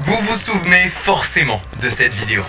Vous vous souvenez forcément de cette vidéo.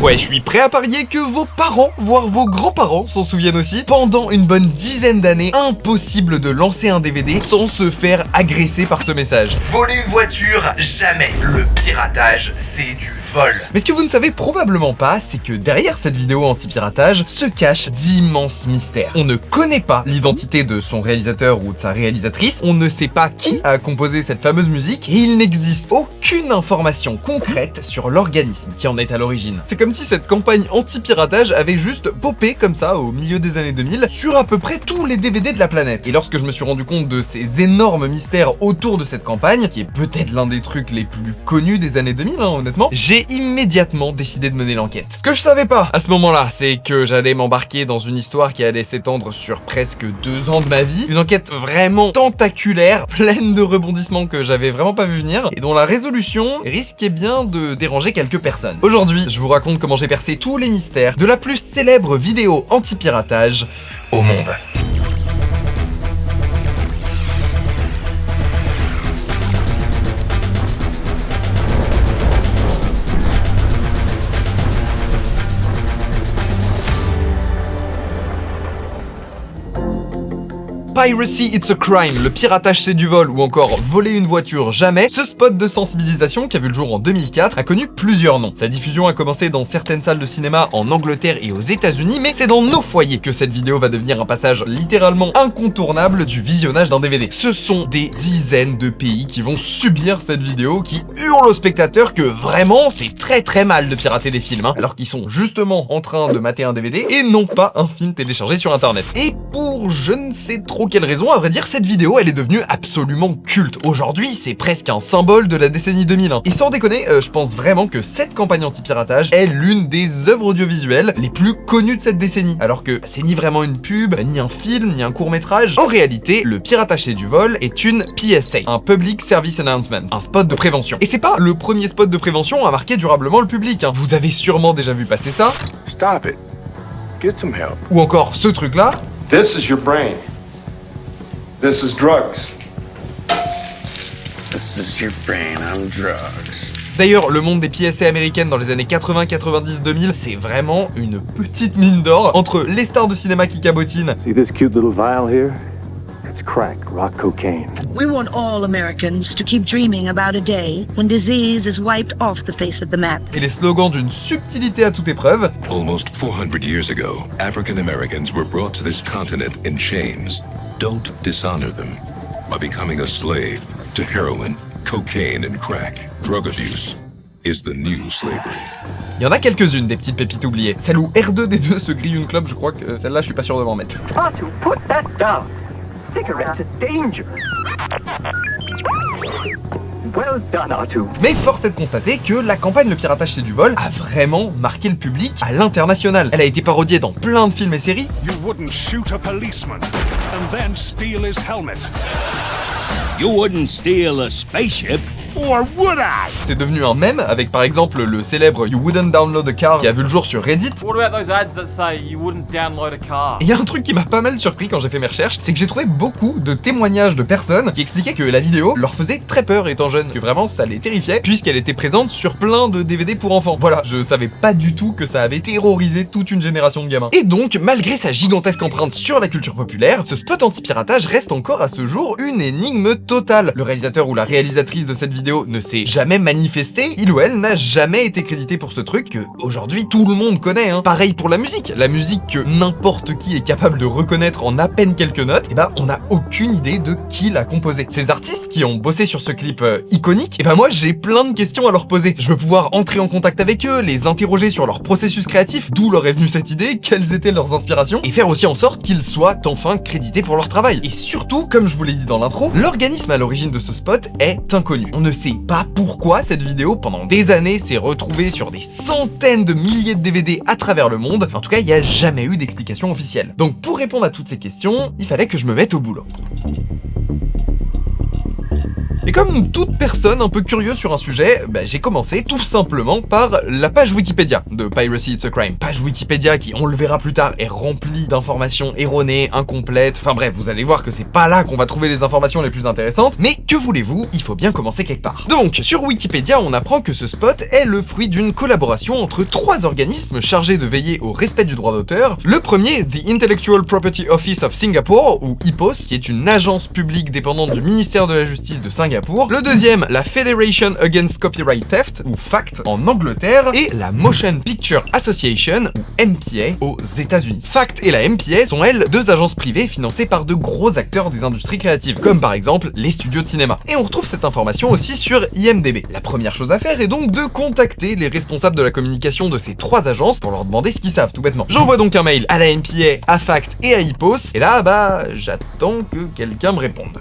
Ouais, je suis prêt à parier que vos parents, voire vos grands-parents s'en souviennent aussi. Pendant une bonne dizaine d'années, impossible de lancer un DVD sans se faire agresser par ce message. Voler une voiture, jamais. Le piratage, c'est du vol. Mais ce que vous ne savez probablement pas, c'est que derrière cette vidéo anti-piratage se cachent d'immenses mystères. On ne connaît pas l'identité de son réalisateur ou de sa réalisatrice, on ne sait pas qui a composé cette fameuse musique, et il n'existe aucune information concrète sur l'organisme qui en est à l'origine. C'est comme si cette campagne anti-piratage avait juste popé comme ça au milieu des années 2000 sur à peu près tous les DVD de la planète. Et lorsque je me suis rendu compte de ces énormes mystères autour de cette campagne, qui est peut-être l'un des trucs les plus connus des années 2000, honnêtement, j'ai immédiatement décidé de mener l'enquête. Ce que je savais pas à ce moment-là, c'est que j'allais m'embarquer dans une histoire qui allait s'étendre sur presque 2 ans de ma vie, une enquête vraiment tentaculaire, pleine de rebondissements que j'avais vraiment pas vu venir, et dont la résolution risquait bien de déranger quelques personnes. Aujourd'hui, je vous raconte comment j'ai percé tous les mystères de la plus célèbre vidéo anti-piratage Au monde. Piracy It's a Crime, le piratage c'est du vol ou encore voler une voiture jamais, ce spot de sensibilisation qui a vu le jour en 2004 a connu plusieurs noms. Sa diffusion a commencé dans certaines salles de cinéma en Angleterre et aux États-Unis, mais c'est dans nos foyers que cette vidéo va devenir un passage littéralement incontournable du visionnage d'un DVD. Ce sont des dizaines de pays qui vont subir cette vidéo, qui hurlent aux spectateurs que vraiment c'est très mal de pirater des films, alors qu'ils sont justement en train de mater un DVD et non pas un film téléchargé sur internet. Et pour je ne sais trop quelle raison, à vrai dire, cette vidéo elle est devenue absolument culte. Aujourd'hui, c'est presque un symbole de la décennie 2001. Et sans déconner, je pense vraiment que cette campagne anti-piratage est l'une des œuvres audiovisuelles les plus connues de cette décennie. Alors que c'est ni vraiment une pub, ni un film, ni un court-métrage. En réalité, le piratage c'est du vol est une PSA, un Public Service Announcement, un spot de prévention. Et c'est pas le premier spot de prévention à marquer durablement le public, hein. Vous avez sûrement déjà vu passer ça. Stop it. Get some help. Ou encore ce truc-là. This is your brain. This is drugs. This is your brain on drugs. D'ailleurs, le monde des PSA américaines dans les années 80, 90, 2000, c'est vraiment une petite mine d'or entre les stars de cinéma qui cabotinent. See this cute little vial here? It's crack, rock cocaine. We want all Americans to keep dreaming about a day when disease is wiped off the face of the map. Et les slogans d'une subtilité à toute épreuve. Almost 400 years ago, African Americans were brought to this continent in chains. Don't dishonor them by becoming a slave to heroin, cocaine and crack. Drug abuse is the new slavery. Il y en a quelques-unes des petites pépites oubliées. Celle où R2D2 se grille une clope, je crois que celle-là je suis pas sûr de m'en mettre. Artu, put that down. Cigarettes are dangerous. Well done, Artu. Mais force est de constater que la campagne Le piratage c'est du vol a vraiment marqué le public à l'international. Elle a été parodiée dans plein de films et séries. You wouldn't shoot a policeman and then steal his helmet. You wouldn't steal a spaceship. Or would I? C'est devenu un mème avec par exemple le célèbre You Wouldn't Download a Car qui a vu le jour sur Reddit. What about those ads that say you wouldn't download a car? Et il y a un truc qui m'a pas mal surpris quand j'ai fait mes recherches, c'est que j'ai trouvé beaucoup de témoignages de personnes qui expliquaient que la vidéo leur faisait très peur étant jeunes, que vraiment ça les terrifiait puisqu'elle était présente sur plein de DVD pour enfants. Voilà, je savais pas du tout que ça avait terrorisé toute une génération de gamins. Et donc, malgré sa gigantesque empreinte sur la culture populaire, ce spot anti-piratage reste encore à ce jour une énigme totale. Le réalisateur ou la réalisatrice de cette vidéo ne s'est jamais manifesté, il ou elle n'a jamais été crédité pour ce truc que aujourd'hui tout le monde connaît, hein. Pareil pour la musique que n'importe qui est capable de reconnaître en à peine quelques notes, et on n'a aucune idée de qui l'a composé. Ces artistes qui ont bossé sur ce clip iconique, moi j'ai plein de questions à leur poser. Je veux pouvoir entrer en contact avec eux, les interroger sur leur processus créatif, d'où leur est venue cette idée, quelles étaient leurs inspirations, et faire aussi en sorte qu'ils soient enfin crédités pour leur travail. Et surtout, comme je vous l'ai dit dans l'intro, l'organisme à l'origine de ce spot est inconnu. On ne sait pas pourquoi cette vidéo, pendant des années, s'est retrouvée sur des centaines de milliers de DVD à travers le monde. En tout cas, il n'y a jamais eu d'explication officielle. Donc pour répondre à toutes ces questions, il fallait que je me mette au boulot. Et comme toute personne un peu curieuse sur un sujet, j'ai commencé tout simplement par la page Wikipédia de Piracy It's a Crime. Page Wikipédia qui, on le verra plus tard, est remplie d'informations erronées, incomplètes, enfin bref, vous allez voir que c'est pas là qu'on va trouver les informations les plus intéressantes, mais que voulez-vous, il faut bien commencer quelque part. Donc, sur Wikipédia, on apprend que ce spot est le fruit d'une collaboration entre 3 organismes chargés de veiller au respect du droit d'auteur. Le premier, The Intellectual Property Office of Singapore, ou IPOS, qui est une agence publique dépendante du ministère de la Justice de Singapour. Le deuxième, la Federation Against Copyright Theft, ou FACT, en Angleterre, et la Motion Picture Association, ou MPA, aux États-Unis. FACT et la MPA sont, elles, 2 agences privées financées par de gros acteurs des industries créatives, comme par exemple les studios de cinéma. Et on retrouve cette information aussi sur IMDb. La première chose à faire est donc de contacter les responsables de la communication de ces 3 agences pour leur demander ce qu'ils savent, tout bêtement. J'envoie donc un mail à la MPA, à FACT et à IPOS, et là, j'attends que quelqu'un me réponde.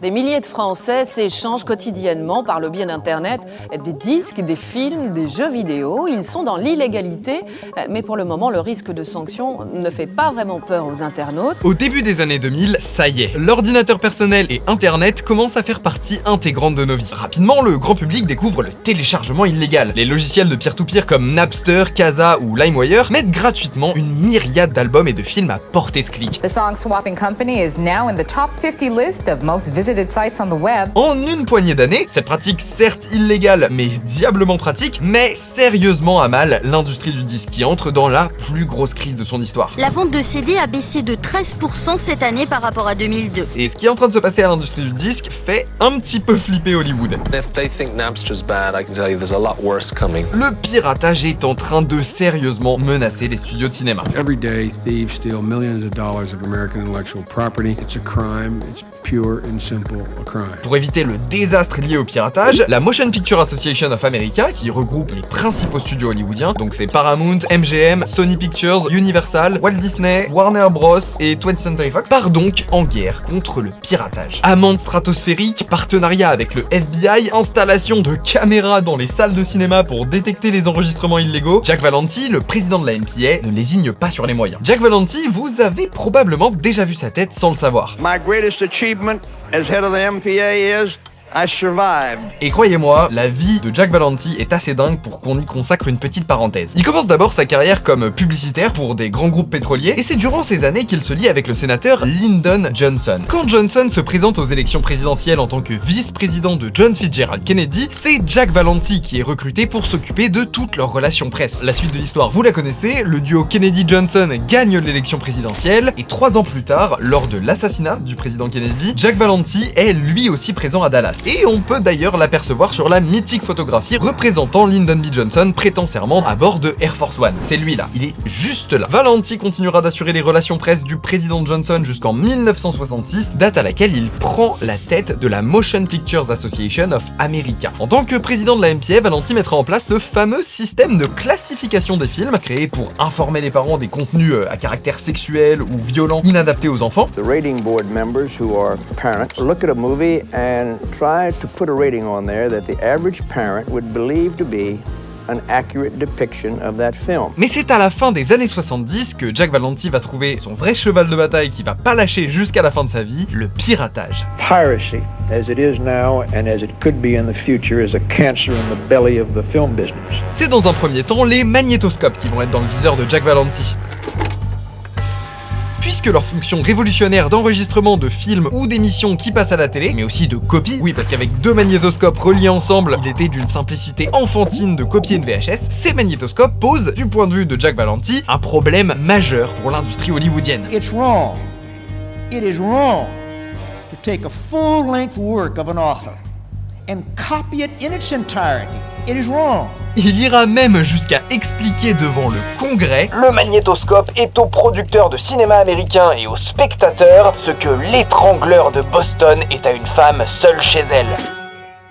Des milliers de Français s'échangent quotidiennement par le biais d'Internet des disques, des films, des jeux vidéo. Ils sont dans l'illégalité, mais pour le moment, le risque de sanction ne fait pas vraiment peur aux internautes. Au début des années 2000, ça y est, l'ordinateur personnel et Internet commencent à faire partie intégrante de nos vies. Rapidement, le grand public découvre le téléchargement illégal. Les logiciels de peer-to-peer comme Napster, Kazaa ou LimeWire mettent gratuitement une myriade d'albums et de films à portée de clic. The Song Swapping Company is now in the top 50 list of most visited sites on the web. En une poignée d'années, cette pratique certes illégale mais diablement pratique, mais sérieusement à mal l'industrie du disque qui entre dans la plus grosse crise de son histoire. La vente de CD a baissé de 13% cette année par rapport à 2002. Et ce qui est en train de se passer à l'industrie du disque fait un petit peu flipper Hollywood. If they think Napster's bad, I can tell you there's a lot worse coming. Le piratage est en train de sérieusement menacer les studios de cinéma. Every day, thieves steal millions of dollars of American intellectual property. It's a crime. It's pure and simple a crime. Pour éviter le désastre lié au piratage, la Motion Picture Association of America, qui regroupe les principaux studios hollywoodiens, donc c'est Paramount, MGM, Sony Pictures, Universal, Walt Disney, Warner Bros et 20th Century Fox, part donc en guerre contre le piratage. Amende stratosphérique, partenariat avec le FBI, installation de caméras dans les salles de cinéma pour détecter les enregistrements illégaux. Jack Valenti, le président de la MPA, ne lésigne pas sur les moyens. Jack Valenti, vous avez probablement déjà vu sa tête sans le savoir. My greatest achievement as head of the MPA is I survived. Et croyez-moi, la vie de Jack Valenti est assez dingue pour qu'on y consacre une petite parenthèse. Il commence d'abord sa carrière comme publicitaire pour des grands groupes pétroliers, et c'est durant ces années qu'il se lie avec le sénateur Lyndon Johnson. Quand Johnson se présente aux élections présidentielles en tant que vice-président de John Fitzgerald Kennedy, c'est Jack Valenti qui est recruté pour s'occuper de toutes leurs relations presse. La suite de l'histoire, vous la connaissez, le duo Kennedy-Johnson gagne l'élection présidentielle, et 3 ans plus tard, lors de l'assassinat du président Kennedy, Jack Valenti est lui aussi présent à Dallas. Et on peut d'ailleurs l'apercevoir sur la mythique photographie représentant Lyndon B. Johnson prêtant serment à bord de Air Force One. C'est lui là, il est juste là. Valenti continuera d'assurer les relations presse du président Johnson jusqu'en 1966, date à laquelle il prend la tête de la Motion Pictures Association of America. En tant que président de la MPA, Valenti mettra en place le fameux système de classification des films, créé pour informer les parents des contenus à caractère sexuel ou violent inadaptés aux enfants. The rating board members who are parents look at a movie and try to put a rating on there that the average parent would believe to be an accurate depiction of that film. Mais c'est à la fin des années 70 que Jack Valenti va trouver son vrai cheval de bataille qui va pas lâcher jusqu'à la fin de sa vie, le piratage. Piracy, as it is now and as it could be in the future, is a cancer in the belly of the film business. C'est dans un premier temps les magnétoscopes qui vont être dans le viseur de Jack Valenti. Puisque leur fonction révolutionnaire d'enregistrement de films ou d'émissions qui passent à la télé, mais aussi de copie, oui parce qu'avec 2 magnétoscopes reliés ensemble, il était d'une simplicité enfantine de copier une VHS, ces magnétoscopes posent, du point de vue de Jack Valenti, un problème majeur pour l'industrie hollywoodienne. It's wrong. It is wrong to take a full-length work of an author and copy it in its entirety. It is wrong. Il ira même jusqu'à expliquer devant le Congrès « Le magnétoscope est aux producteurs de cinéma américain et aux spectateurs ce que l'étrangleur de Boston est à une femme seule chez elle. »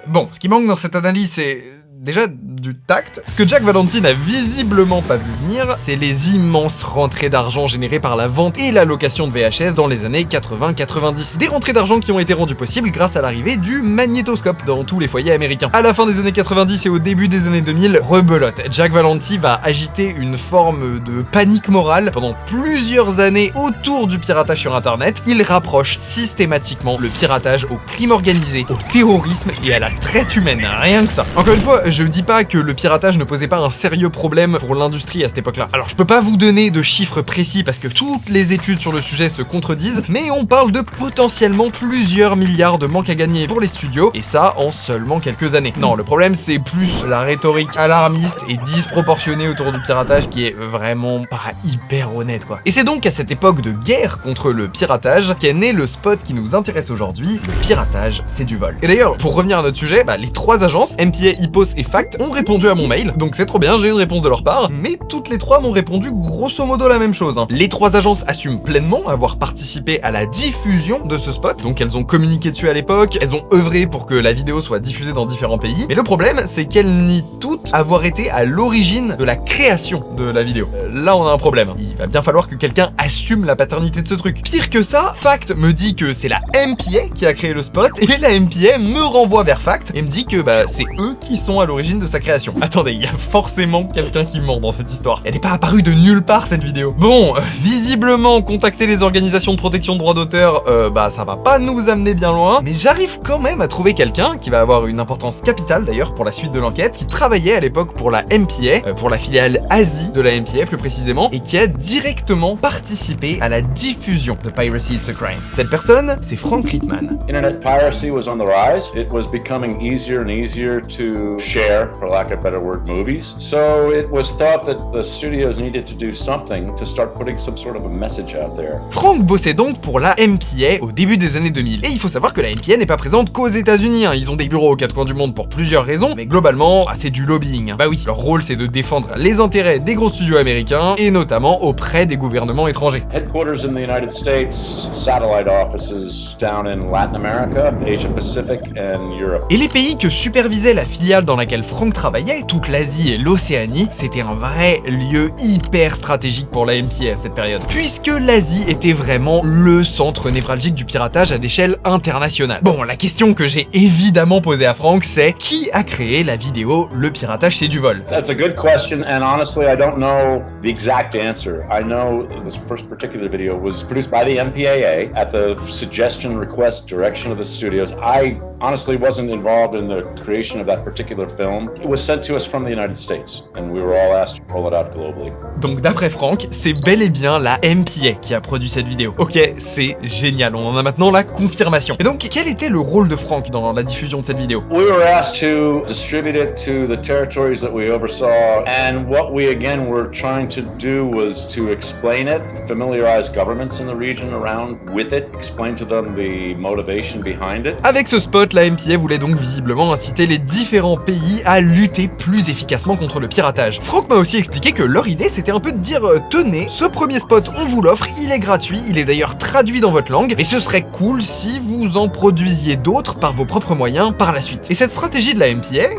Bon, ce qui manque dans cette analyse, c'est déjà du tact. Ce que Jack Valenti n'a visiblement pas vu venir, c'est les immenses rentrées d'argent générées par la vente et la location de VHS dans les années 80-90. Des rentrées d'argent qui ont été rendues possibles grâce à l'arrivée du magnétoscope dans tous les foyers américains. À la fin des années 90 et au début des années 2000, rebelote. Jack Valenti va agiter une forme de panique morale pendant plusieurs années autour du piratage sur internet. Il rapproche systématiquement le piratage au crime organisé, au terrorisme et à la traite humaine, rien que ça. Encore une fois, je dis pas que le piratage ne posait pas un sérieux problème pour l'industrie à cette époque-là. Alors je peux pas vous donner de chiffres précis parce que toutes les études sur le sujet se contredisent, mais on parle de potentiellement plusieurs milliards de manques à gagner pour les studios, et ça en seulement quelques années. Non, le problème c'est plus la rhétorique alarmiste et disproportionnée autour du piratage qui est vraiment pas hyper honnête quoi. Et c'est donc à cette époque de guerre contre le piratage qu'est né le spot qui nous intéresse aujourd'hui, le piratage c'est du vol. Et d'ailleurs, pour revenir à notre sujet, les 3 agences, MPA, Ipsos et Fact, ont répondu à mon mail, donc c'est trop bien, j'ai eu une réponse de leur part, mais toutes les 3 m'ont répondu grosso modo la même chose. Les 3 agences assument pleinement avoir participé à la diffusion de ce spot, donc elles ont communiqué dessus à l'époque, elles ont œuvré pour que la vidéo soit diffusée dans différents pays, mais le problème c'est qu'elles nient toutes avoir été à l'origine de la création de la vidéo. Là on a un problème, il va bien falloir que quelqu'un assume la paternité de ce truc. Pire que ça, Fact me dit que c'est la MPA qui a créé le spot, et la MPA me renvoie vers Fact et me dit que c'est eux qui sont à l'origine de sa création. Attendez, il y a forcément quelqu'un qui ment dans cette histoire. Elle n'est pas apparue de nulle part cette vidéo. Bon, visiblement contacter les organisations de protection de droits d'auteur, ça va pas nous amener bien loin, mais j'arrive quand même à trouver quelqu'un qui va avoir une importance capitale d'ailleurs pour la suite de l'enquête, qui travaillait à l'époque pour la MPA, pour la filiale Asie de la MPA plus précisément, et qui a directement participé à la diffusion de Piracy It's a Crime. Cette personne, c'est Frank Rittman. Internet piracy was on the rise. It was becoming easier and easier to share, for lack of a better word, movies. So it was thought that the studios needed to do something to start putting some sort of a message out there. Frank bossait donc pour la MPA au début des années 2000. Et il faut savoir que la MPA n'est pas présente qu'aux États-Unis. Ils ont des bureaux aux 4 coins du monde pour plusieurs raisons, mais globalement, c'est du lobbying. Bah oui, leur rôle c'est de défendre les intérêts des gros studios américains et notamment auprès des gouvernements étrangers. Headquarters in the United States, satellite offices down in Latin America, Asia Pacific and Europe. Et les pays que supervisait la filiale dans laquelle Frank travaillait, toute l'Asie et l'Océanie, c'était un vrai lieu hyper stratégique pour la MPA à cette période, puisque l'Asie était vraiment le centre névralgique du piratage à l'échelle internationale. Bon, la question que j'ai évidemment posée à Frank, c'est qui a créé la vidéo Le piratage c'est du vol? That's a good question, and honestly, I don't know the exact answer. I know this first particular video was produced by the MPAA at the suggestion, request, direction of the studios. I honestly wasn't involved in the creation of that particular film. It was sent to us from the United States, and we were all asked to roll it out globally. Donc d'après Frank, c'est bel et bien la MPA qui a produit cette vidéo. Ok, c'est génial, on en a maintenant la confirmation. Et donc, quel était le rôle de Frank dans la diffusion de cette vidéo? We were asked to distribute it to the territories that we oversaw, and what we again were trying to do was to explain it, familiarize governments in the region around with it, explain to them the motivation behind it. Avec ce spot, la MPA voulait donc visiblement inciter les différents pays à lutter plus efficacement contre le piratage. Frank m'a aussi expliqué que leur idée c'était un peu de dire tenez, ce premier spot on vous l'offre, il est gratuit, il est d'ailleurs traduit dans votre langue, et ce serait cool si vous en produisiez d'autres par vos propres moyens par la suite. Et cette stratégie de la MPA,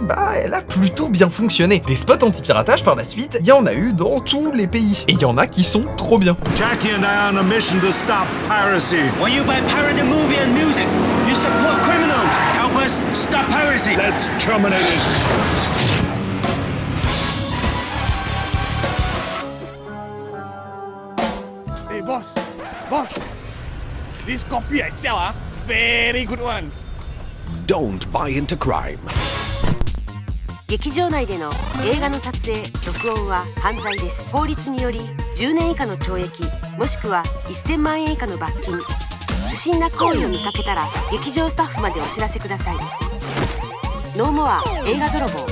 elle a plutôt bien fonctionné. Des spots anti-piratage par la suite, il y en a eu dans tous les pays. Et il y en a qui sont trop bien. Jackie and I are on a mission to stop piracy. When you buy pirated movie and music, you support criminals. Help us stop piracy. Let's terminate it. Hey boss, this copy I sell, very good one. Don't buy into crime. 劇場内での映画の撮影・録音は犯罪です。法律により10年以下の懲役もしくは1000万円以下の罰金。不審な行為を見かけたら劇場スタッフまでお知らせください。ノーモア映画泥棒。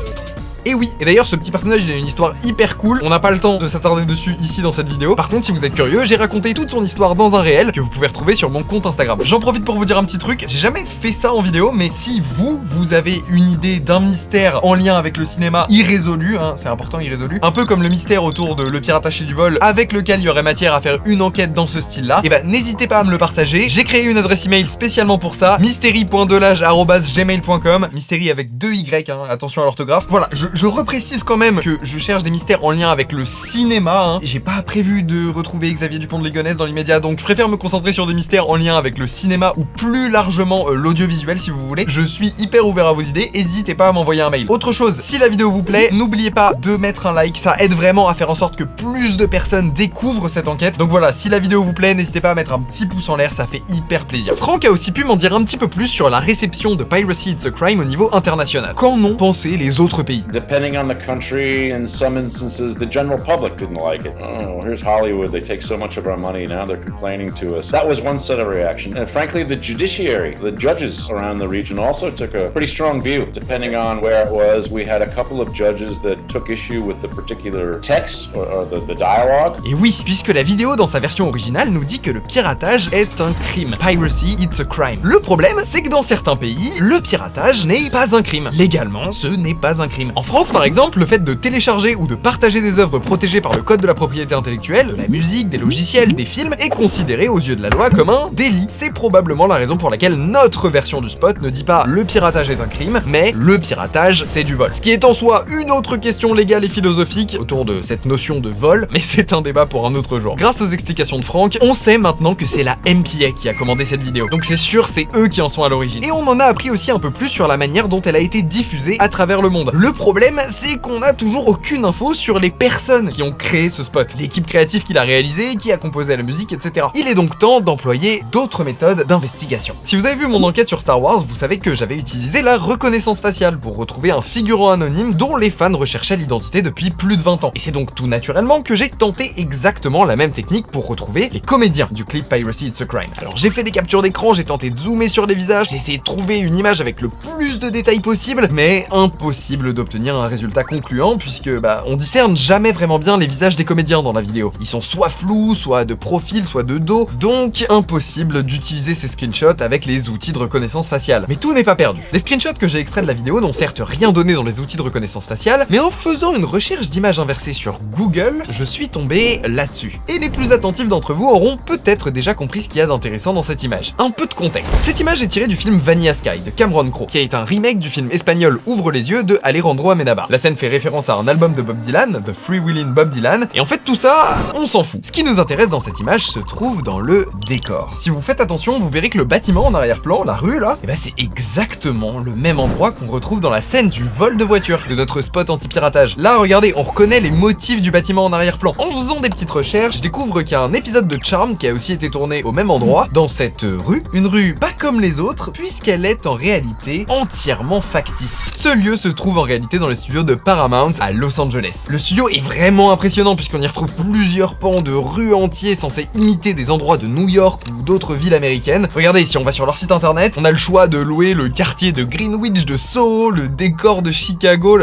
Et oui, et d'ailleurs ce petit personnage il a une histoire hyper cool, on n'a pas le temps de s'attarder dessus ici dans cette vidéo. Par contre si vous êtes curieux, j'ai raconté toute son histoire dans un réel que vous pouvez retrouver sur mon compte Instagram. J'en profite pour vous dire un petit truc, j'ai jamais fait ça en vidéo, mais si vous avez une idée d'un mystère en lien avec le cinéma irrésolu, c'est important irrésolu, un peu comme le mystère autour de Le piratage chez du vol, avec lequel il y aurait matière à faire une enquête dans ce style là, et n'hésitez pas à me le partager. J'ai créé une adresse email spécialement pour ça, mystery.delage@gmail.com, mystery avec 2 Y, attention à l'orthographe. Voilà, je Je reprécise quand même que je cherche des mystères en lien avec le cinéma, hein. J'ai pas prévu de retrouver Xavier Dupont de Ligonnès dans l'immédiat, donc je préfère me concentrer sur des mystères en lien avec le cinéma ou plus largement l'audiovisuel si vous voulez. Je suis hyper ouvert à vos idées, n'hésitez pas à m'envoyer un mail. Autre chose, si la vidéo vous plaît, n'oubliez pas de mettre un like, ça aide vraiment à faire en sorte que plus de personnes découvrent cette enquête. Donc voilà, si la vidéo vous plaît, n'hésitez pas à mettre un petit pouce en l'air, ça fait hyper plaisir. Franck a aussi pu m'en dire un petit peu plus sur la réception de Piracy It's a Crime au niveau international. Qu'en ont pensé les autres pays? Depending on the country, in some instances, the general public didn't like it. Oh, here's Hollywood, they take so much of our money, now they're complaining to us. That was one set of reaction. And frankly, the judiciary, the judges around the region also took a pretty strong view. Depending on where it was, we had a couple of judges that took issue with the particular text or the dialogue. Et oui, puisque la vidéo dans sa version originale nous dit que le piratage est un crime. Piracy, it's a crime. Le problème, c'est que dans certains pays, le piratage n'est pas un crime. Légalement, ce n'est pas un crime. En France, par exemple, le fait de télécharger ou de partager des œuvres protégées par le code de la propriété intellectuelle, de la musique, des logiciels, des films, est considéré aux yeux de la loi comme un délit. C'est probablement la raison pour laquelle notre version du spot ne dit pas le piratage est un crime, mais le piratage c'est du vol. Ce qui est en soi une autre question légale et philosophique autour de cette notion de vol, mais c'est un débat pour un autre jour. Grâce aux explications de Franck, on sait maintenant que c'est la MPA qui a commandé cette vidéo. Donc c'est sûr, c'est eux qui en sont à l'origine. Et on en a appris aussi un peu plus sur la manière dont elle a été diffusée à travers le monde. Le problème, c'est qu'on n'a toujours aucune info sur les personnes qui ont créé ce spot, l'équipe créative qui l'a réalisé, qui a composé la musique, etc. Il est donc temps d'employer d'autres méthodes d'investigation. Si vous avez vu mon enquête sur Star Wars, vous savez que j'avais utilisé la reconnaissance faciale pour retrouver un figurant anonyme dont les fans recherchaient l'identité depuis plus de 20 ans. Et c'est donc tout naturellement que j'ai tenté exactement la même technique pour retrouver les comédiens du clip Piracy It's a Crime. Alors j'ai fait des captures d'écran, j'ai tenté de zoomer sur les visages, j'ai essayé de trouver une image avec le plus de détails possible, mais impossible d'obtenir un résultat concluant puisque on discerne jamais vraiment bien les visages des comédiens dans la vidéo. Ils sont soit flous, soit de profil, soit de dos, donc impossible d'utiliser ces screenshots avec les outils de reconnaissance faciale. Mais tout n'est pas perdu. Les screenshots que j'ai extraits de la vidéo n'ont certes rien donné dans les outils de reconnaissance faciale, mais en faisant une recherche d'images inversées sur Google, je suis tombé là-dessus. Et les plus attentifs d'entre vous auront peut-être déjà compris ce qu'il y a d'intéressant dans cette image. Un peu de contexte. Cette image est tirée du film Vanilla Sky de Cameron Crowe, qui est un remake du film espagnol Ouvre les yeux de Alejandro Amenábar. La scène fait référence à un album de Bob Dylan, The Freewheelin' Bob Dylan, et en fait tout ça, on s'en fout. Ce qui nous intéresse dans cette image se trouve dans le décor. Si vous faites attention, vous verrez que le bâtiment en arrière-plan, la rue là, c'est exactement le même endroit qu'on retrouve dans la scène du vol de voiture de notre spot anti-piratage. Là, regardez, on reconnaît les motifs du bâtiment en arrière-plan. En faisant des petites recherches, je découvre qu'il y a un épisode de Charmed qui a aussi été tourné au même endroit, dans cette rue. Une rue pas comme les autres, puisqu'elle est en réalité entièrement factice. Ce lieu se trouve en réalité dans les studios de Paramount à Los Angeles. Le studio est vraiment impressionnant puisqu'on y retrouve plusieurs pans de rues entiers censés imiter des endroits de New York ou d'autres villes américaines. Regardez, si on va sur leur site internet, on a le choix de louer le quartier de Greenwich de Soho, le décor de Chicago,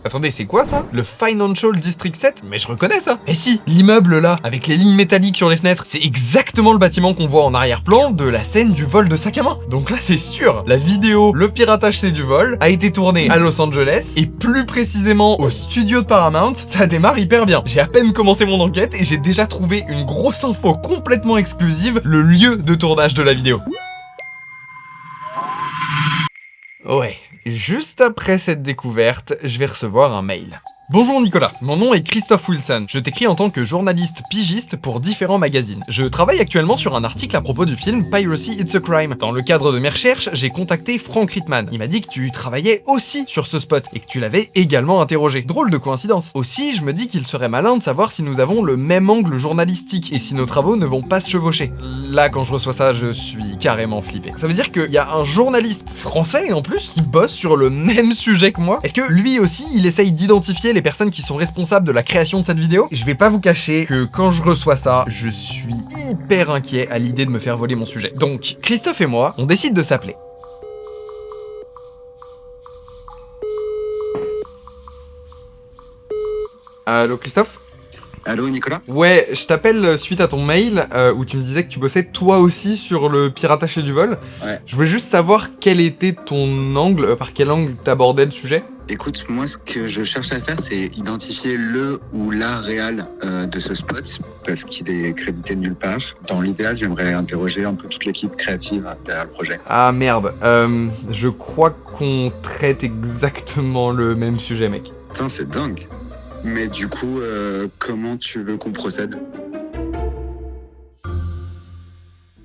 Attendez, c'est quoi ça? Le Financial District 7? Mais je reconnais ça. Mais si, l'immeuble là, avec les lignes métalliques sur les fenêtres, c'est exactement le bâtiment qu'on voit en arrière-plan de la scène du vol de sac à main. Donc là c'est sûr, la vidéo Le piratage c'est du vol a été tournée à Los Angeles et plus précisément au studio de Paramount. Ça démarre hyper bien. J'ai à peine commencé mon enquête et j'ai déjà trouvé une grosse info complètement exclusive, le lieu de tournage de la vidéo. Ouais, juste après cette découverte, je vais recevoir un mail. Bonjour Nicolas, mon nom est Christophe Wilson. Je t'écris en tant que journaliste pigiste pour différents magazines. Je travaille actuellement sur un article à propos du film Piracy It's a Crime. Dans le cadre de mes recherches, j'ai contacté Frank Rittman. Il m'a dit que tu travaillais aussi sur ce spot et que tu l'avais également interrogé. Drôle de coïncidence. Aussi, je me dis qu'il serait malin de savoir si nous avons le même angle journalistique et si nos travaux ne vont pas se chevaucher. Là, quand je reçois ça, je suis carrément flippé. Ça veut dire qu'il y a un journaliste français en plus qui bosse sur le même sujet que moi. Est-ce que lui aussi, il essaye d'identifier les personnes qui sont responsables de la création de cette vidéo? Je vais pas vous cacher que quand je reçois ça, je suis hyper inquiet à l'idée de me faire voler mon sujet. Donc, Christophe et moi, on décide de s'appeler. Allô Christophe? Allô Nicolas? Ouais, je t'appelle suite à ton mail où tu me disais que tu bossais toi aussi sur le piratage et du vol. Ouais. Je voulais juste savoir quel était ton angle, par quel angle t'abordais le sujet. Écoute, moi ce que je cherche à faire, c'est identifier le ou la réal de ce spot, parce qu'il est crédité nulle part. Dans l'idéal, j'aimerais interroger un peu toute l'équipe créative derrière le projet. Ah merde, je crois qu'on traite exactement le même sujet, mec. Putain, c'est dingue. Mais du coup, comment tu veux qu'on procède ?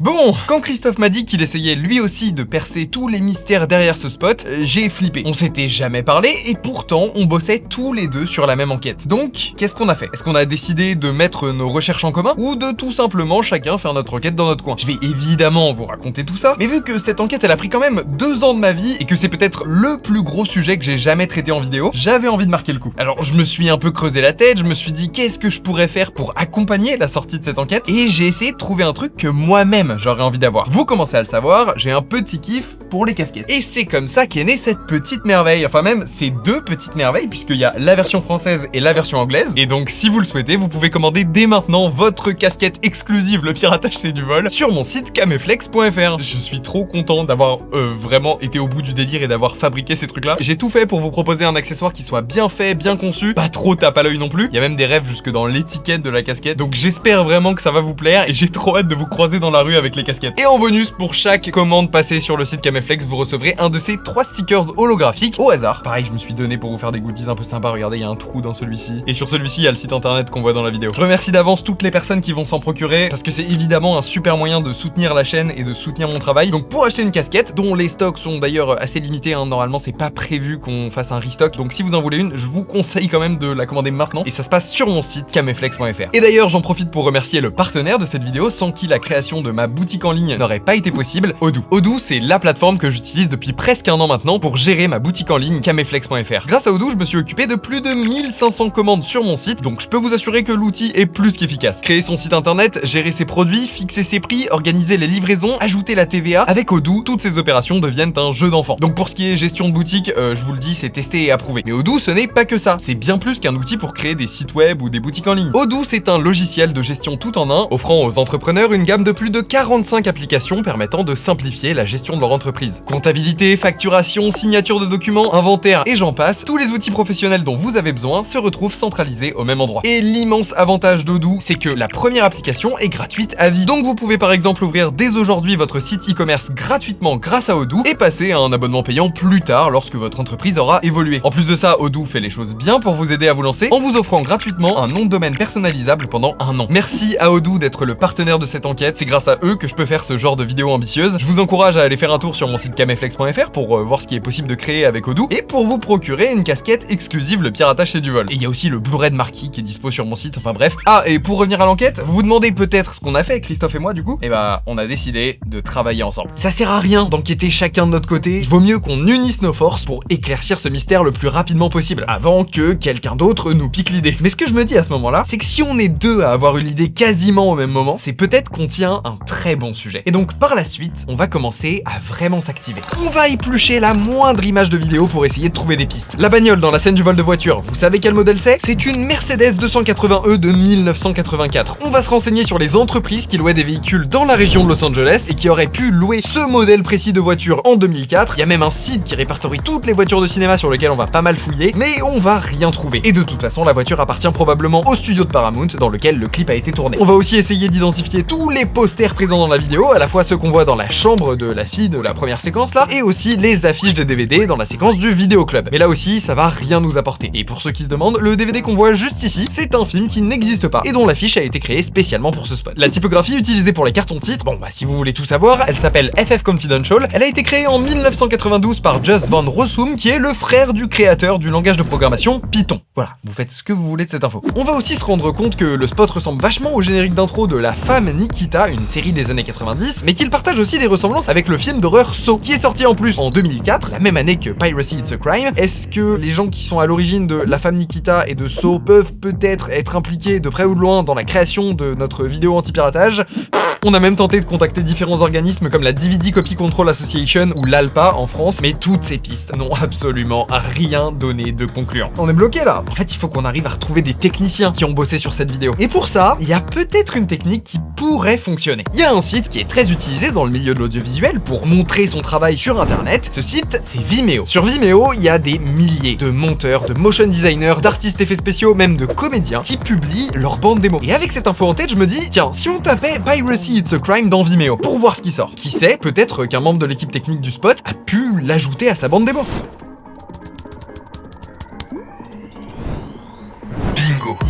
Bon, quand Christophe m'a dit qu'il essayait lui aussi de percer tous les mystères derrière ce spot, j'ai flippé. On s'était jamais parlé et pourtant on bossait tous les deux sur la même enquête. Donc, qu'est-ce qu'on a fait? Est-ce qu'on a décidé de mettre nos recherches en commun ou de tout simplement chacun faire notre enquête dans notre coin? Je vais évidemment vous raconter tout ça, mais vu que cette enquête elle a pris quand même 2 ans de ma vie et que c'est peut-être le plus gros sujet que j'ai jamais traité en vidéo, j'avais envie de marquer le coup. Alors je me suis un peu creusé la tête, je me suis dit qu'est-ce que je pourrais faire pour accompagner la sortie de cette enquête et j'ai essayé de trouver un truc que moi-même j'aurais envie d'avoir. Vous commencez à le savoir, j'ai un petit kiff pour les casquettes. Et c'est comme ça qu'est née cette petite merveille, enfin même ces 2 petites merveilles puisqu'il y a la version française et la version anglaise. Et donc si vous le souhaitez, vous pouvez commander dès maintenant votre casquette exclusive Le Piratage c'est du vol sur mon site cameflex.fr. Je suis trop content d'avoir vraiment été au bout du délire et d'avoir fabriqué ces trucs là. J'ai tout fait pour vous proposer un accessoire qui soit bien fait, bien conçu, pas trop tape à l'œil non plus. Il y a même des rêves jusque dans l'étiquette de la casquette. Donc j'espère vraiment que ça va vous plaire et j'ai trop hâte de vous croiser dans la rue avec les casquettes. Et en bonus, pour chaque commande passée sur le site Cameflex, vous recevrez un de ces 3 stickers holographiques au hasard. Pareil, je me suis donné pour vous faire des goodies un peu sympas. Regardez, il y a un trou dans celui-ci. Et sur celui-ci, il y a le site internet qu'on voit dans la vidéo. Je remercie d'avance toutes les personnes qui vont s'en procurer parce que c'est évidemment un super moyen de soutenir la chaîne et de soutenir mon travail. Donc pour acheter une casquette, dont les stocks sont d'ailleurs assez limités, hein, normalement c'est pas prévu qu'on fasse un restock. Donc si vous en voulez une, je vous conseille quand même de la commander maintenant. Et ça se passe sur mon site cameflex.fr. Et d'ailleurs, j'en profite pour remercier le partenaire de cette vidéo sans qui la création de ma boutique en ligne n'aurait pas été possible, Odoo. Odoo, c'est la plateforme que j'utilise depuis presque 1 an maintenant pour gérer ma boutique en ligne cameflex.fr. Grâce à Odoo, je me suis occupé de plus de 1500 commandes sur mon site, donc je peux vous assurer que l'outil est plus qu'efficace. Créer son site internet, gérer ses produits, fixer ses prix, organiser les livraisons, ajouter la TVA, avec Odoo, toutes ces opérations deviennent un jeu d'enfant. Donc pour ce qui est gestion de boutique, je vous le dis, c'est testé et approuvé. Mais Odoo, ce n'est pas que ça, c'est bien plus qu'un outil pour créer des sites web ou des boutiques en ligne. Odoo, c'est un logiciel de gestion tout en un, offrant aux entrepreneurs une gamme de plus de 45 applications permettant de simplifier la gestion de leur entreprise. Comptabilité, facturation, signature de documents, inventaire et j'en passe, tous les outils professionnels dont vous avez besoin se retrouvent centralisés au même endroit. Et l'immense avantage d'Odoo, c'est que la première application est gratuite à vie. Donc vous pouvez par exemple ouvrir dès aujourd'hui votre site e-commerce gratuitement grâce à Odoo et passer à un abonnement payant plus tard lorsque votre entreprise aura évolué. En plus de ça, Odoo fait les choses bien pour vous aider à vous lancer en vous offrant gratuitement un nom de domaine personnalisable pendant 1 an. Merci à Odoo d'être le partenaire de cette enquête, c'est grâce à eux que je peux faire ce genre de vidéo ambitieuse. Je vous encourage à aller faire un tour sur mon site cameflex.fr pour voir ce qui est possible de créer avec Odoo et pour vous procurer une casquette exclusive Le Piratage c'est du vol. Et il y a aussi le Blu-ray de Marquis qui est dispo sur mon site, enfin bref. Ah, et pour revenir à l'enquête, vous vous demandez peut-être ce qu'on a fait, Christophe et moi du coup. Et bah, on a décidé de travailler ensemble. Ça sert à rien d'enquêter chacun de notre côté, il vaut mieux qu'on unisse nos forces pour éclaircir ce mystère le plus rapidement possible, avant que quelqu'un d'autre nous pique l'idée. Mais ce que je me dis à ce moment-là, c'est que si on est 2 à avoir eu l'idée quasiment au même moment, c'est peut-être qu'on tient un très bon sujet. Et donc par la suite, on va commencer à vraiment s'activer. On va éplucher la moindre image de vidéo pour essayer de trouver des pistes. La bagnole dans la scène du vol de voiture, vous savez quel modèle c'est? C'est une Mercedes 280e de 1984. On va se renseigner sur les entreprises qui louaient des véhicules dans la région de Los Angeles et qui auraient pu louer ce modèle précis de voiture en 2004. Il y a même un site qui répertorie toutes les voitures de cinéma sur lequel on va pas mal fouiller, mais on va rien trouver. Et de toute façon, la voiture appartient probablement au studio de Paramount dans lequel le clip a été tourné. On va aussi essayer d'identifier tous les posters présents dans la vidéo, à la fois ceux qu'on voit dans la chambre de la fille de la première séquence là, et aussi les affiches des DVD dans la séquence du vidéoclub. Mais là aussi, ça va rien nous apporter. Et pour ceux qui se demandent, le DVD qu'on voit juste ici, c'est un film qui n'existe pas et dont l'affiche a été créée spécialement pour ce spot. La typographie utilisée pour les cartons titres, bon bah si vous voulez tout savoir, elle s'appelle FF Confidential. Elle a été créée en 1992 par Just Van Rossum, qui est le frère du créateur du langage de programmation Python. Voilà, vous faites ce que vous voulez de cette info. On va aussi se rendre compte que le spot ressemble vachement au générique d'intro de La Femme Nikita, une série des années 90, mais qu'il partage aussi des ressemblances avec le film d'horreur Saw, qui est sorti en plus en 2004, la même année que Piracy It's a Crime. Est-ce que les gens qui sont à l'origine de La Femme Nikita et de Saw peuvent peut-être être impliqués de près ou de loin dans la création de notre vidéo anti-piratage? On a même tenté de contacter différents organismes comme la DVD Copy Control Association ou l'ALPA en France, mais toutes ces pistes n'ont absolument rien donné de concluant. On est bloqué là. En fait, il faut qu'on arrive à retrouver des techniciens qui ont bossé sur cette vidéo. Et pour ça, il y a peut-être une technique qui pourrait fonctionner. Il y a un site qui est très utilisé dans le milieu de l'audiovisuel pour montrer son travail sur internet. Ce site, c'est Vimeo. Sur Vimeo, il y a des milliers de monteurs, de motion designers, d'artistes effets spéciaux, même de comédiens qui publient leur bande démo. Et avec cette info en tête, je me dis, tiens, si on tapait Piracy It's a Crime dans Vimeo pour voir ce qui sort. Qui sait, peut-être qu'un membre de l'équipe technique du spot a pu l'ajouter à sa bande démo.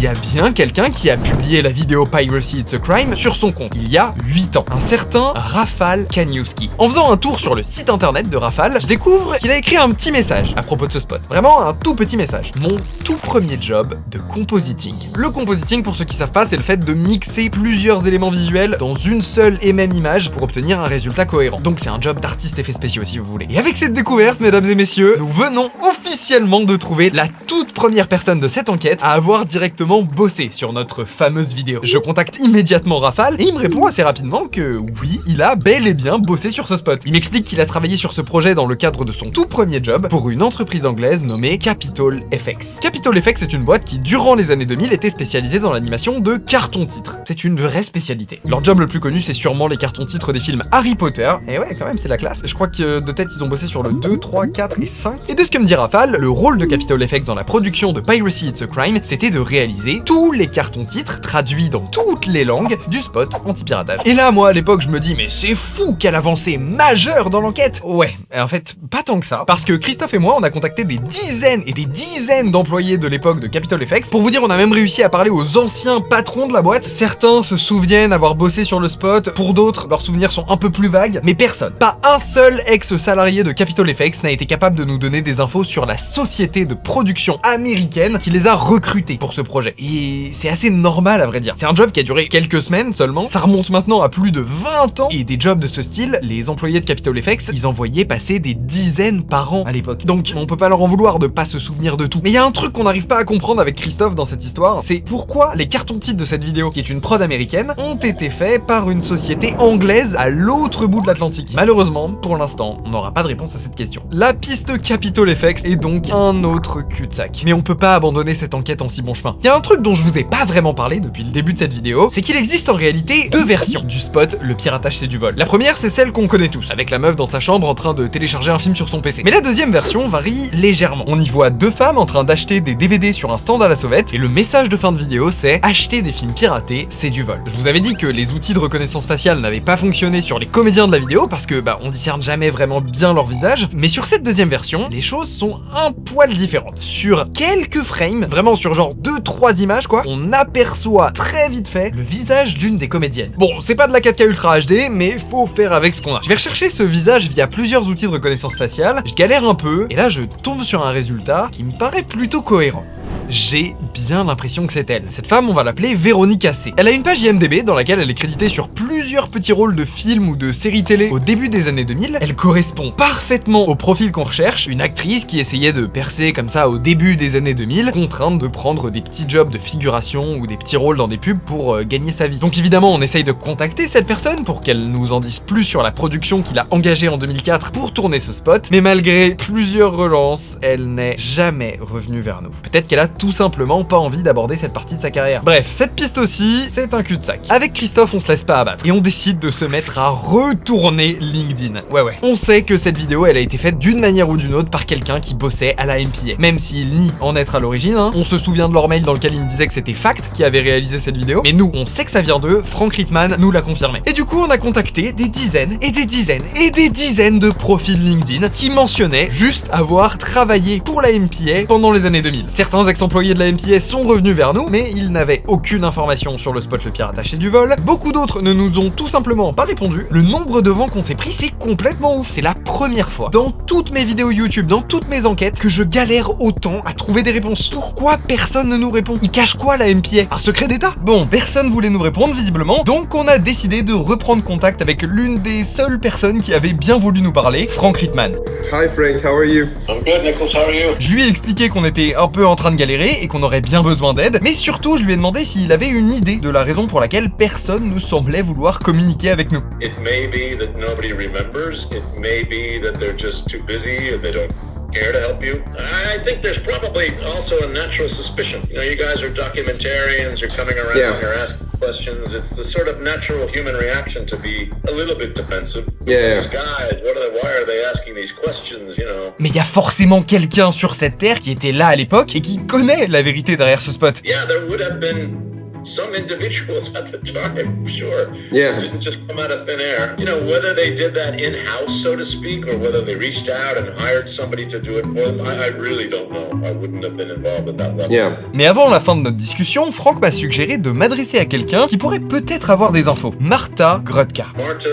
Il y a bien quelqu'un qui a publié la vidéo Piracy It's a Crime sur son compte, il y a 8 ans. Un certain Rafal Kaniewski. En faisant un tour sur le site internet de Rafal, je découvre qu'il a écrit un petit message à propos de ce spot. Vraiment un tout petit message. Mon tout premier job de compositing. Le compositing, pour ceux qui savent pas, c'est le fait de mixer plusieurs éléments visuels dans une seule et même image pour obtenir un résultat cohérent. Donc c'est un job d'artiste effets spéciaux si vous voulez. Et avec cette découverte, mesdames et messieurs, nous venons officiellement de trouver la toute première personne de cette enquête à avoir directement bossé sur notre fameuse vidéo. Je contacte immédiatement Rafal et il me répond assez rapidement que oui, il a bel et bien bossé sur ce spot. Il m'explique qu'il a travaillé sur ce projet dans le cadre de son tout premier job pour une entreprise anglaise nommée Capitol FX. Capitol FX est une boîte qui, durant les années 2000, était spécialisée dans l'animation de cartons-titres. C'est une vraie spécialité. Leur job le plus connu, c'est sûrement les cartons-titres des films Harry Potter. Et ouais, quand même, c'est la classe. Je crois que de tête, ils ont bossé sur le 2, 3, 4 et 5. Et de ce que me dit Rafal, le rôle de Capitol FX dans la production de Piracy It's a Crime, c'était de réaliser tous les cartons-titres traduits dans toutes les langues du spot anti-piratage. Et là, moi, à l'époque, je me dis, mais c'est fou, quelle avancée majeure dans l'enquête. Ouais, en fait, pas tant que ça, parce que Christophe et moi, on a contacté des dizaines et des dizaines d'employés de l'époque de Capitol FX. Pour vous dire, on a même réussi à parler aux anciens patrons de la boîte. Certains se souviennent avoir bossé sur le spot, pour d'autres, leurs souvenirs sont un peu plus vagues, mais personne, pas un seul ex-salarié de Capitol FX n'a été capable de nous donner des infos sur la société de production américaine qui les a recrutés pour ce projet. Et c'est assez normal à vrai dire. C'est un job qui a duré quelques semaines seulement, ça remonte maintenant à plus de 20 ans, et des jobs de ce style, les employés de Capitol FX, ils en voyaient passer des dizaines par an à l'époque. Donc on peut pas leur en vouloir de pas se souvenir de tout. Mais il y a un truc qu'on n'arrive pas à comprendre avec Christophe dans cette histoire, c'est pourquoi les cartons-titres de cette vidéo, qui est une prod américaine, ont été faits par une société anglaise à l'autre bout de l'Atlantique. Malheureusement, pour l'instant, on n'aura pas de réponse à cette question. La piste Capitol FX est donc un autre cul-de-sac. Mais on peut pas abandonner cette enquête en si bon chemin. Il y a un truc dont je vous ai pas vraiment parlé depuis le début de cette vidéo, c'est qu'il existe en réalité deux versions du spot Le piratage c'est du vol. La première, c'est celle qu'on connaît tous, avec la meuf dans sa chambre en train de télécharger un film sur son PC. Mais la deuxième version varie légèrement. On y voit deux femmes en train d'acheter des DVD sur un stand à la sauvette, et le message de fin de vidéo c'est « Acheter des films piratés, c'est du vol ». Je vous avais dit que les outils de reconnaissance faciale n'avaient pas fonctionné sur les comédiens de la vidéo, parce que on discerne jamais vraiment bien leur visage, mais sur cette deuxième version, les choses sont un poil différentes. Sur quelques frames, vraiment sur genre 2-3 images quoi, on aperçoit très vite fait le visage d'une des comédiennes. Bon, c'est pas de la 4K Ultra HD, mais faut faire avec ce qu'on a. Je vais rechercher ce visage via plusieurs outils de reconnaissance faciale, je galère un peu, et là je tombe sur un résultat qui me paraît plutôt cohérent. J'ai bien l'impression que c'est elle. Cette femme, on va l'appeler Véronica C. Elle a une page IMDb dans laquelle elle est créditée sur plusieurs petits rôles de films ou de séries télé au début des années 2000. Elle correspond parfaitement au profil qu'on recherche, une actrice qui essayait de percer comme ça au début des années 2000, contrainte de prendre des petits jobs de figuration ou des petits rôles dans des pubs pour gagner sa vie. Donc évidemment, on essaye de contacter cette personne pour qu'elle nous en dise plus sur la production qu'il a engagée en 2004 pour tourner ce spot, mais malgré plusieurs relances, elle n'est jamais revenue vers nous. Peut-être qu'elle a tout simplement pas envie d'aborder cette partie de sa carrière. Bref, cette piste aussi, c'est un cul-de-sac. Avec Christophe, on se laisse pas abattre et on décide de se mettre à retourner LinkedIn. Ouais. On sait que cette vidéo, elle a été faite d'une manière ou d'une autre par quelqu'un qui bossait à la MPA. Même s'il nie en être à l'origine, on se souvient de leur mail dans lequel il me disait que c'était Fact qui avait réalisé cette vidéo, mais nous, on sait que ça vient d'eux, Frank Rittman nous l'a confirmé. Et du coup, on a contacté des dizaines et des dizaines et des dizaines de profils LinkedIn qui mentionnaient juste avoir travaillé pour la MPA pendant les années 2000. Certains ex-employés de la MPA sont revenus vers nous, mais ils n'avaient aucune information sur le spot Le piratage et du vol. Beaucoup d'autres ne nous ont tout simplement pas répondu. Le nombre de vents qu'on s'est pris, c'est complètement ouf. C'est la première fois dans toutes mes vidéos YouTube, dans toutes mes enquêtes, que je galère autant à trouver des réponses. Pourquoi personne ne nous répond? Ils cachent quoi la MPA? Un secret d'État? Bon, personne voulait nous répondre visiblement, donc on a décidé de reprendre contact avec l'une des seules personnes qui avait bien voulu nous parler, Frank Rittman. Hi Frank, how are you? I'm good, Nicholas, how are you? Je lui ai expliqué qu'on était un peu en train de galérer galéré et qu'on aurait bien besoin d'aide, mais surtout je lui ai demandé s'il avait une idée de la raison pour laquelle personne ne semblait vouloir communiquer avec nous. It may be that nobody remembers, it may be that they're just too busy and they don't care to help you. I think there's probably also a natural suspicion. You know, you guys are documentarians, you're coming around, you're asking questions. It's the sort of natural human reaction to be a little bit defensive. These guys, why are they asking these questions, you know? Mais il y a forcément quelqu'un sur cette terre qui était là à l'époque et qui connaît la vérité derrière ce spot. Yeah, there would have been some individuals at the time, sure. Yeah. It didn't just come out of thin air. You know, whether they did that in-house, so to speak, or whether they reached out and hired somebody to do it for them, I really don't know. I wouldn't have been involved at that level. Yeah. Mais avant la fin de notre discussion, Franck m'a suggéré de m'adresser à quelqu'un qui pourrait peut-être avoir des infos. Marta Grudka. Marta,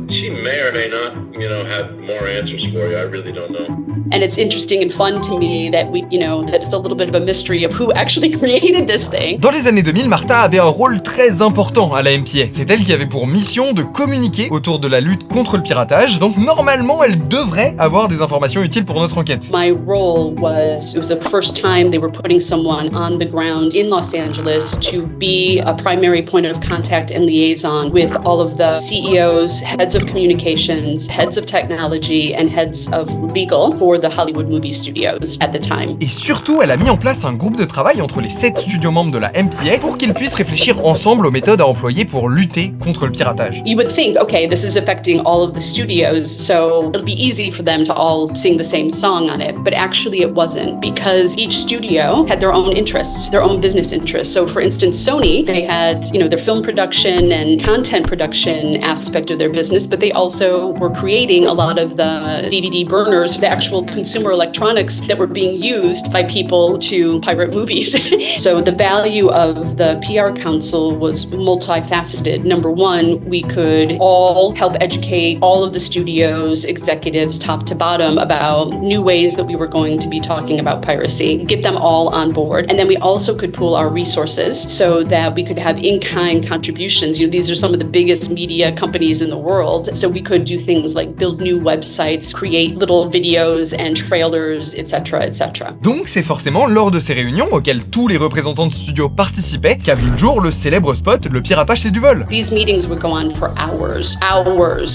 she may or may not, you know, have more answers for you. I really don't know. And it's interesting and fun to me that that it's a little bit of a mystery of who actually created this thing. Dans les années 2000, Marta avait un rôle très important à la MPA. C'est elle qui avait pour mission de communiquer autour de la lutte contre le piratage, donc normalement elle devrait avoir des informations utiles pour notre enquête. My role it was the first time they were putting someone on the ground in Los Angeles to be a primary point of contact and liaison with all of the CEOs, heads of communications, heads of technology, and heads of legal for the Hollywood movie studios at the time. Et surtout, elle a mis en place un groupe de travail entre les 7 studios membres de la MPA pour qu'ils puissent réfléchir ensemble aux méthodes à employer pour lutter contre le piratage. You would think, okay, this is affecting all of the studios, so it'll be easy for them to all sing the same song on it. But actually it wasn't, because each studio had their own interests, their own business interests. So for instance, Sony, they had, their film production and content production aspect of their business, but they also were creating a lot of the DVD burners, the actual consumer electronics that were being used by people to pirate movies. So the value of the PR Council was multifaceted. Number one, we could all help educate all of the studios, executives, top to bottom, about new ways that we were going to be talking about piracy, get them all on board. And then we also could pool our resources so that we could have in-kind contributions. These are some of the biggest media companies in the world. So we could do things like build new websites, create little videos and trailers, etc., etc. Donc c'est forcément lors de ces réunions auxquelles tous les représentants de studios participaient qu'a vu le jour le célèbre spot Le piratage c'est du vol. These meetings would go on for hours,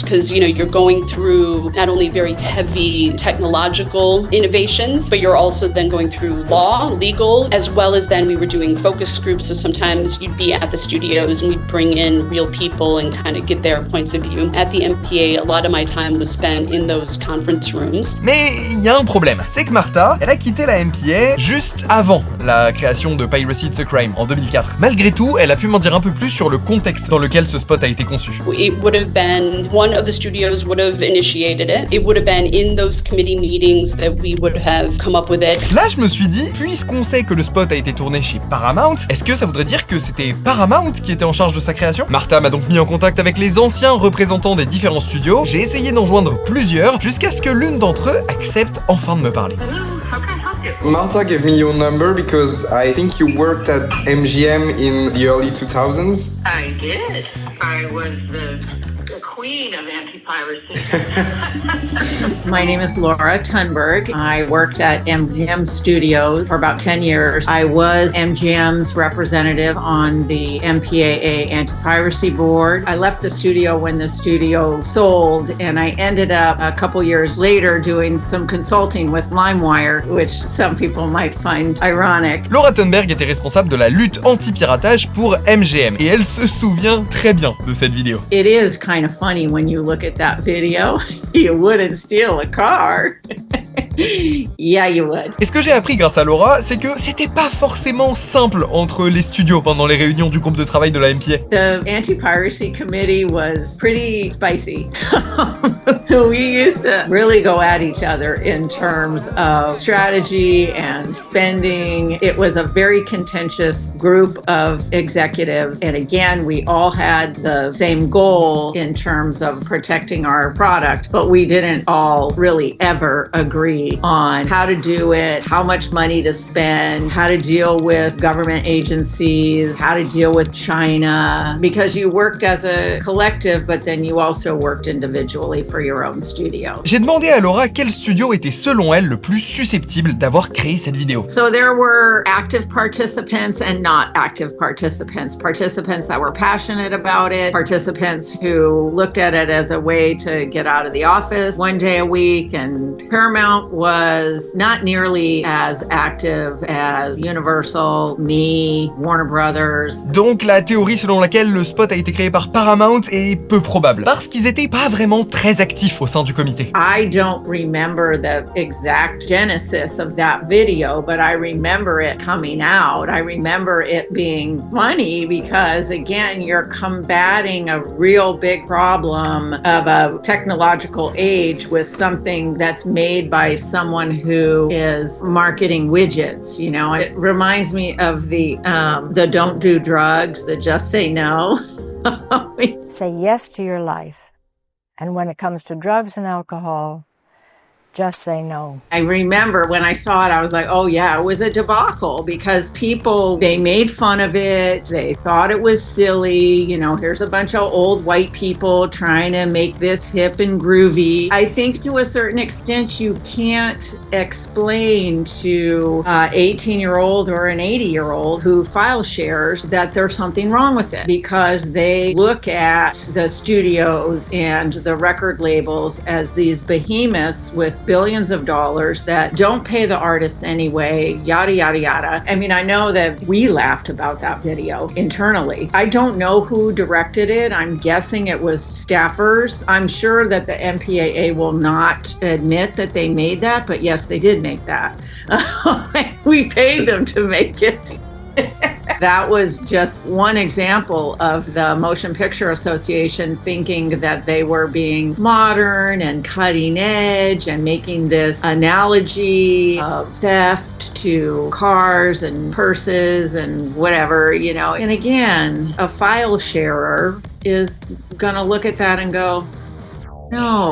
because you're going through not only very heavy technological innovations, but you're also then going through law, legal, as well as then we were doing focus groups. So sometimes you'd be at the studios and we'd bring in real people and kind of get their points of view. At the MPA, a lot of my time was spent in those conference rooms. Mais il y a un problème, c'est que Marta, elle a quitté la MPA juste avant la création de Piracy It's a Crime en 2004. Malgré tout, elle a pu m'en dire un peu plus sur le contexte dans lequel ce spot a été conçu. It would have been, one of the studios would have initiated it. It would have been in those committee meetings that we would have come up with it. Là, je me suis dit, puisqu'on sait que le spot a été tourné chez Paramount, est-ce que ça voudrait dire que c'était Paramount qui était en charge de sa création? Marta m'a donc mis en contact avec les anciens représentants des différents studios. J'ai essayé d'en joindre plusieurs jusqu'à ce que l'une d'entre eux accepte enfin de me parler. Marta gave me your number because I think you worked at MGM in the early 2000s. I did. I was the queen of anti-piracy. My name is Laura Thunberg. I worked at MGM Studios for about 10 years. I was MGM's representative on the MPAA Anti-Piracy Board. I left the studio when the studio sold, and I ended up a couple years later doing some consulting with LimeWire, which some people might find ironic. Laura Thunberg était responsable de la lutte anti-piratage pour MGM, et elle se souvient très bien de cette vidéo. It is kind of funny when you look at that video. You wouldn't steal a car. Yeah, you would. Et ce que j'ai appris grâce à Laura, c'est que c'était pas forcément simple entre les studios pendant les réunions du groupe de travail de la MPA. The anti-piracy committee was pretty spicy. We used to really go at each other in terms of strategy and spending. It was a very contentious group of executives. And again, we all had the same goal in terms of protecting our product, but we didn't all really ever agree strategy on how to do it, how much money to spend, how to deal with government agencies, how to deal with China, because you worked as a collective, but then you also worked individually for your own studio. J'ai demandé à Laura quel studio était selon elle le plus susceptible d'avoir créé cette vidéo. So there were active participants and not active participants. Participants that were passionate about it, participants who looked at it as a way to get out of the office one day a week, and Paramount was not nearly as active as Universal, me, Warner Brothers. Donc la théorie selon laquelle le spot a été créé par Paramount est peu probable, parce qu'ils étaient pas vraiment très actifs au sein du comité. I don't remember the exact genesis of that video, but I remember it coming out. I remember it being funny because, again, you're combating a real big problem of a technological age with something that's made by someone who is marketing widgets. You know, it reminds me of the don't do drugs, the just say no. Say yes to your life. And when it comes to drugs and alcohol, just say no. I remember when I saw it, I was like, oh yeah, it was a debacle because people, they made fun of it. They thought it was silly. You know, here's a bunch of old white people trying to make this hip and groovy. I think to a certain extent, you can't explain to an 18-year-old or an 80-year-old who file shares that there's something wrong with it because they look at the studios and the record labels as these behemoths with billions of dollars that don't pay the artists anyway, yada, yada, yada. I mean, I know that we laughed about that video internally. I don't know who directed it. I'm guessing it was staffers. I'm sure that the MPAA will not admit that they made that, but yes, they did make that. We paid them to make it. That was just one example of the Motion Picture Association thinking that they were being modern and cutting edge and making this analogy of theft to cars and purses and whatever, you know. And again, a file sharer is gonna look at that and go, no.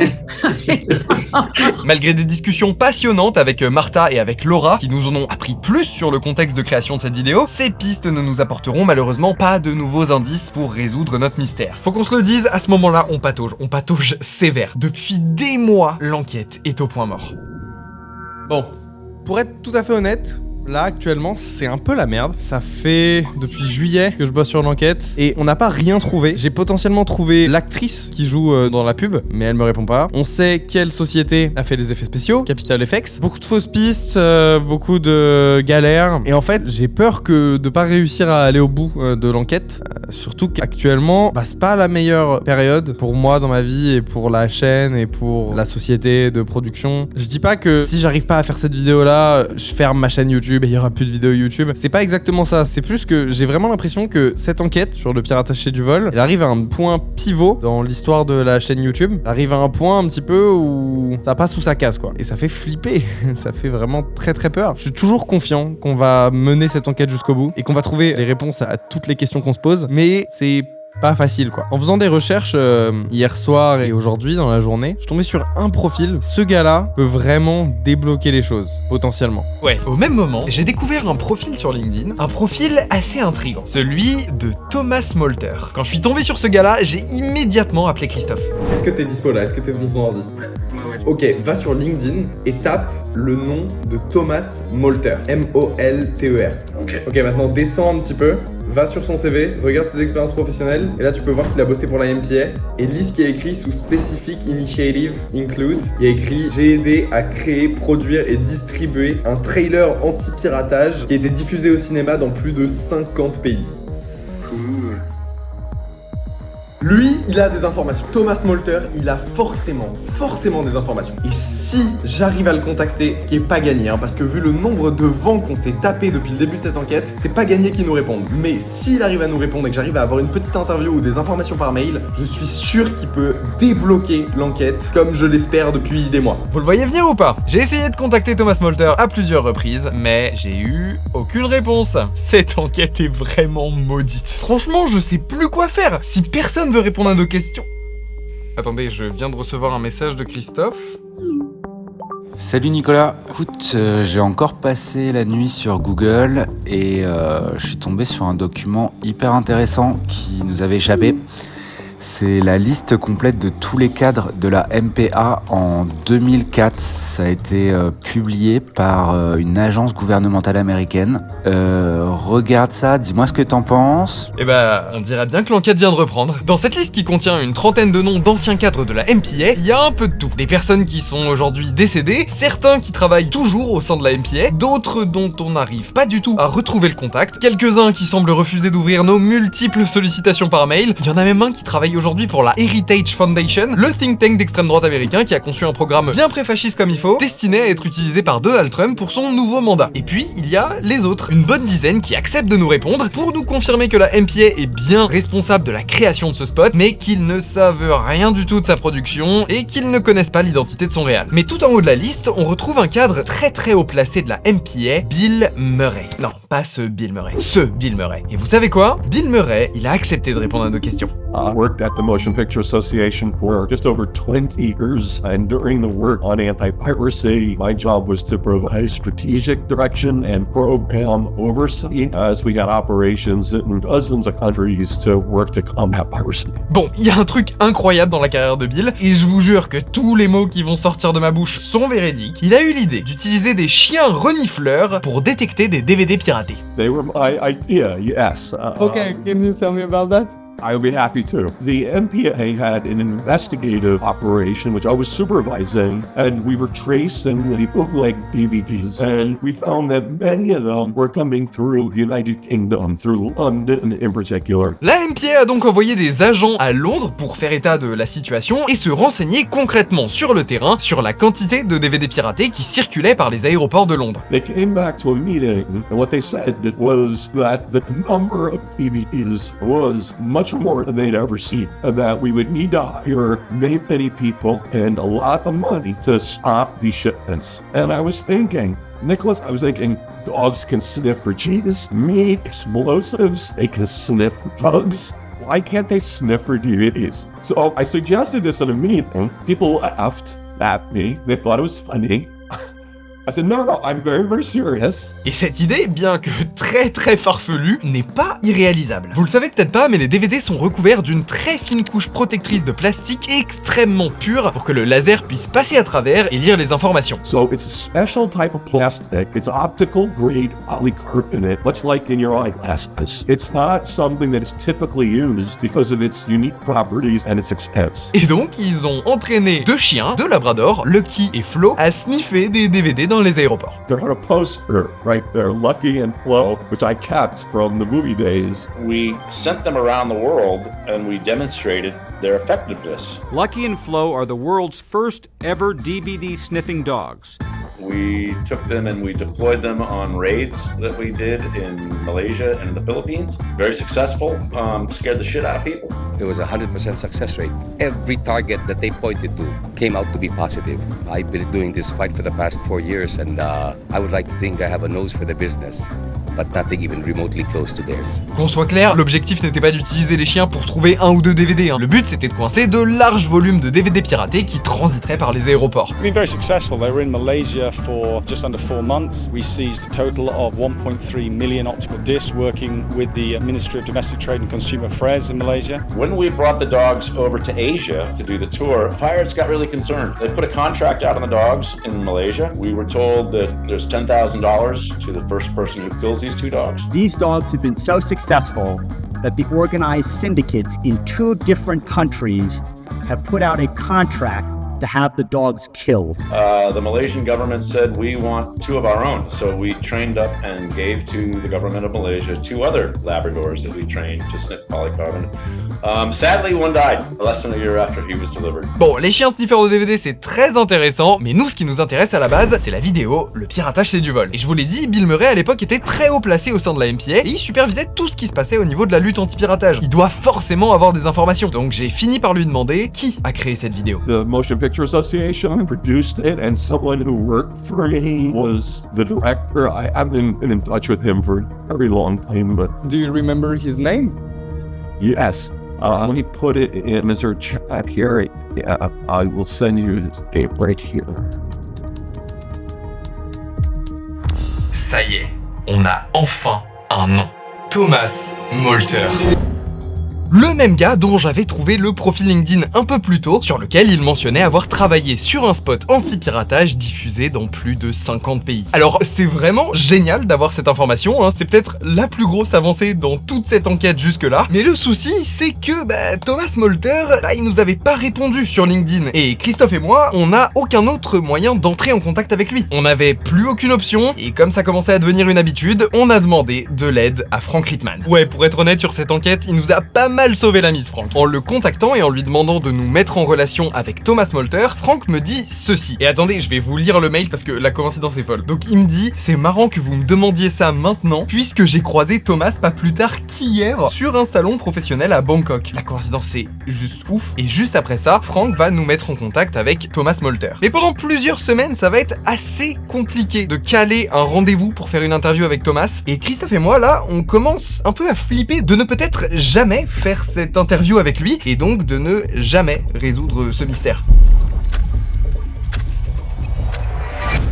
Malgré des discussions passionnantes avec Martha et avec Laura, qui nous en ont appris plus sur le contexte de création de cette vidéo, ces pistes ne nous apporteront malheureusement pas de nouveaux indices pour résoudre notre mystère. Faut qu'on se le dise, à ce moment-là, on patauge sévère. Depuis des mois, l'enquête est au point mort. Bon, pour être tout à fait honnête, là actuellement c'est un peu la merde. Ça fait depuis juillet que je bosse sur l'enquête et on n'a pas rien trouvé. J'ai potentiellement trouvé l'actrice qui joue dans la pub, mais elle me répond pas. On sait quelle société a fait les effets spéciaux, Capital FX. Beaucoup de fausses pistes, beaucoup de galères. Et en fait j'ai peur de pas réussir à aller au bout de l'enquête. Surtout qu'actuellement c'est pas la meilleure période pour moi dans ma vie et pour la chaîne et pour la société de production. Je dis pas que si j'arrive pas à faire cette vidéo là, je ferme ma chaîne YouTube et il y aura plus de vidéos YouTube. C'est pas exactement ça, c'est plus que j'ai vraiment l'impression que cette enquête sur le piratage chez Duvol, elle arrive à un point pivot dans l'histoire de la chaîne YouTube. Elle arrive à un point un petit peu où ça passe ou ça casse quoi. Et ça fait flipper, ça fait vraiment très très peur. Je suis toujours confiant qu'on va mener cette enquête jusqu'au bout et qu'on va trouver les réponses à toutes les questions qu'on se pose, mais c'est pas facile quoi. En faisant des recherches hier soir et aujourd'hui dans la journée, je suis tombé sur un profil. Ce gars-là peut vraiment débloquer les choses, potentiellement. Ouais, au même moment, j'ai découvert un profil sur LinkedIn, un profil assez intriguant, celui de Thomas Molter. Quand je suis tombé sur ce gars-là, j'ai immédiatement appelé Christophe. Est-ce que t'es dispo là? Est-ce que t'es devant ton ordi? Ok, va sur LinkedIn et tape le nom de Thomas Molter. M-O-L-T-E-R. Ok, maintenant descends un petit peu, va sur son CV, regarde ses expériences professionnelles, et là tu peux voir qu'il a bossé pour la MPA, et lis ce qui est écrit sous Specific Initiative Include. Il y a écrit « J'ai aidé à créer, produire et distribuer un trailer anti-piratage qui a été diffusé au cinéma dans plus de 50 pays. » Lui, il a des informations. Thomas Molter, il a forcément des informations. Et si j'arrive à le contacter, ce qui est pas gagné, hein, parce que vu le nombre de vents qu'on s'est tapé depuis le début de cette enquête, c'est pas gagné qu'il nous réponde. Mais s'il arrive à nous répondre et que j'arrive à avoir une petite interview ou des informations par mail, je suis sûr qu'il peut débloquer l'enquête, comme je l'espère depuis des mois. Vous le voyez venir ou pas? J'ai essayé de contacter Thomas Molter à plusieurs reprises, mais j'ai eu aucune réponse. Cette enquête est vraiment maudite. Franchement, je sais plus quoi faire. Si personne veut répondre à nos questions... Attendez, je viens de recevoir un message de Christophe. Salut Nicolas, écoute, j'ai encore passé la nuit sur Google et je suis tombé sur un document hyper intéressant qui nous avait échappé. C'est la liste complète de tous les cadres de la MPA en 2004. Ça a été publié par une agence gouvernementale américaine. Regarde ça, dis-moi ce que t'en penses. Eh ben, on dirait bien que l'enquête vient de reprendre. Dans cette liste qui contient une trentaine de noms d'anciens cadres de la MPA, il y a un peu de tout. Des personnes qui sont aujourd'hui décédées, certains qui travaillent toujours au sein de la MPA, d'autres dont on n'arrive pas du tout à retrouver le contact, quelques-uns qui semblent refuser d'ouvrir nos multiples sollicitations par mail, il y en a même un qui travaille aujourd'hui pour la Heritage Foundation, le think tank d'extrême droite américain qui a conçu un programme bien pré-fasciste comme il faut, destiné à être utilisé par Donald Trump pour son nouveau mandat. Et puis, il y a les autres, une bonne dizaine qui acceptent de nous répondre pour nous confirmer que la MPA est bien responsable de la création de ce spot, mais qu'ils ne savent rien du tout de sa production et qu'ils ne connaissent pas l'identité de son réal. Mais tout en haut de la liste, on retrouve un cadre très haut placé de la MPA, Bill Murray. Non, pas ce Bill Murray, ce Bill Murray. Et vous savez quoi? Bill Murray, il a accepté de répondre à nos questions. I worked at the Motion Picture Association for just over 20 years, and during the work on anti-piracy, my job was to provide strategic direction and program oversight as we got operations in dozens of countries to work to combat piracy. Bon, il y a un truc incroyable dans la carrière de Bill, et je vous jure que tous les mots qui vont sortir de ma bouche sont véridiques. Il a eu l'idée d'utiliser des chiens renifleurs pour détecter des DVD piratés. They were my idea, yes. Okay, can you tell me about that? I would be happy to. The MPA had an investigative operation which I was supervising, and we were tracing the bootleg DVDs, and we found that many of them were coming through the United Kingdom, through London in particular. La MPA a donc envoyé des agents à Londres pour faire état de la situation et se renseigner concrètement sur le terrain sur la quantité de DVD piratés qui circulaient par les aéroports de Londres. They came back to a meeting, and what they said was that the number of DVDs was much more than they'd ever seen, and that we would need to hire many people and a lot of money to stop these shipments. And I was thinking, Nicholas, dogs can sniff for cheese, meat, explosives, they can sniff drugs. Why can't they sniff for DVDs? So I suggested this at a meeting. People laughed at me. They thought it was funny. I said, no, I'm very serious. Et cette idée, bien que très farfelue, n'est pas irréalisable. Vous le savez peut-être pas, mais les DVD sont recouverts d'une très fine couche protectrice de plastique extrêmement pure pour que le laser puisse passer à travers et lire les informations. So it's a special type of plastic. It's optical grade polycarbonate, much like in your eyeglasses. It's not something that is typically used because of its unique properties and its expense. Et donc, ils ont entraîné deux chiens, deux labradors, Lucky et Flo, à sniffer des DVD dans les aéroports. There's a poster right there, Lucky and Flo, which I kept from the movie days. We sent them around the world and we demonstrated their effectiveness. Lucky and Flo are the world's first ever DVD sniffing dogs. We took them and we deployed them on raids that we did in Malaysia and the Philippines. Very successful, scared the shit out of people. It was a 100% success rate. Every target that they pointed to came out to be positive. I've been doing this fight for the past 4 years, and I would like to think I have a nose for the business, but nothing even remotely close to theirs. Qu'on soit clair, l'objectif n'était pas d'utiliser les chiens pour trouver un ou deux DVD. Le but, c'était de coincer de larges volumes de DVD piratés qui transiteraient par les aéroports. We've been very successful. They were in Malaysia for just under 4 months. We seized a total of 1.3 million optical discs working with the Ministry of Domestic Trade and Consumer Affairs in Malaysia. When we brought the dogs over to Asia to do the tour, pirates got really concerned. They put a contract out on the dogs in Malaysia. We were told that there's $10,000 to the first person who kills these 2 dogs. These dogs have been so successful that the organized syndicates in 2 different countries have put out a contract to have the dogs killed. The Malaysian government said we want 2 of our own, so we trained up and gave to the government of Malaysia 2 other Labradors that we trained to sniff polycarbonate. Sadly, one died less than a year after he was delivered. Bon, les chiens sniffeurs de DVD, c'est très intéressant, mais nous, ce qui nous intéresse à la base, c'est la vidéo, le piratage, c'est du vol. Et je vous l'ai dit, Bill Murray, à l'époque, était très haut placé au sein de la MPA, et il supervisait tout ce qui se passait au niveau de la lutte anti-piratage. Il doit forcément avoir des informations. Donc j'ai fini par lui demander qui a créé cette vidéo. The Motion Picture Association produced it, and someone who worked for me was the director. I haven't been in touch with him for a very long time, but... Do you remember his name? Yes. Let me put it in as our chat here. Yeah, I will send you his name right here. Ça y est, on a enfin un nom. Thomas Molter. Le même gars dont j'avais trouvé le profil LinkedIn un peu plus tôt, sur lequel il mentionnait avoir travaillé sur un spot anti-piratage diffusé dans plus de 50 pays. Alors c'est vraiment génial d'avoir cette information, hein. C'est peut-être la plus grosse avancée dans toute cette enquête jusque-là, mais le souci c'est que Thomas Molter, il nous avait pas répondu sur LinkedIn, et Christophe et moi, on n'a aucun autre moyen d'entrer en contact avec lui. On n'avait plus aucune option, et comme ça commençait à devenir une habitude, on a demandé de l'aide à Frank Rittman. Ouais, pour être honnête sur cette enquête, il nous a pas mal sauvé la mise, Frank. En le contactant et en lui demandant de nous mettre en relation avec Thomas Molter, Frank me dit ceci. Et attendez, je vais vous lire le mail parce que la coïncidence est folle. Donc il me dit: c'est marrant que vous me demandiez ça maintenant, puisque j'ai croisé Thomas pas plus tard qu'hier sur un salon professionnel à Bangkok. La coïncidence c'est juste ouf. Et juste après ça, Frank va nous mettre en contact avec Thomas Molter. Mais pendant plusieurs semaines, ça va être assez compliqué de caler un rendez-vous pour faire une interview avec Thomas. Et Christophe et moi, là, on commence un peu à flipper de ne peut-être jamais faire cette interview avec lui, et donc de ne jamais résoudre ce mystère.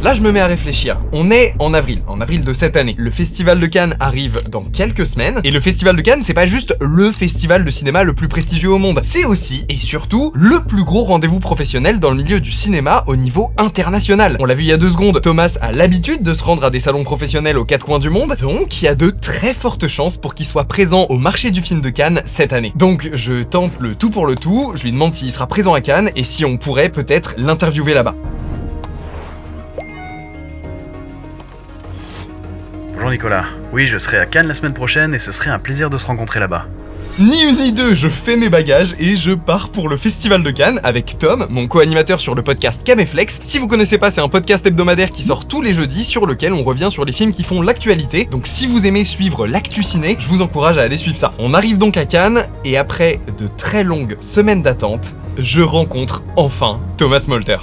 Là, je me mets à réfléchir. On est en avril de cette année. Le Festival de Cannes arrive dans quelques semaines. Et le Festival de Cannes, c'est pas juste le festival de cinéma le plus prestigieux au monde. C'est aussi, et surtout, le plus gros rendez-vous professionnel dans le milieu du cinéma au niveau international. On l'a vu il y a 2 secondes, Thomas a l'habitude de se rendre à des salons professionnels aux 4 coins du monde. Donc, il y a de très fortes chances pour qu'il soit présent au marché du film de Cannes cette année. Donc, je tente le tout pour le tout. Je lui demande s'il sera présent à Cannes et si on pourrait peut-être l'interviewer là-bas. Bonjour Nicolas, oui je serai à Cannes la semaine prochaine et ce serait un plaisir de se rencontrer là-bas. Ni une ni deux, je fais mes bagages et je pars pour le Festival de Cannes avec Tom, mon co-animateur sur le podcast Caméflex. Si vous connaissez pas, c'est un podcast hebdomadaire qui sort tous les jeudis sur lequel on revient sur les films qui font l'actualité. Donc si vous aimez suivre l'actu ciné, je vous encourage à aller suivre ça. On arrive donc à Cannes et après de très longues semaines d'attente, je rencontre enfin Thomas Molter.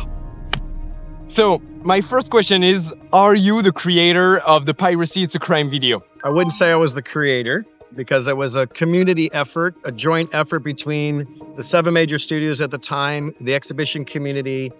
So, my first question is, are you the creator of the Piracy It's a Crime video? I wouldn't say I was the creator because it was a community effort, a joint effort between the 7 major studios at the time, the exhibition community,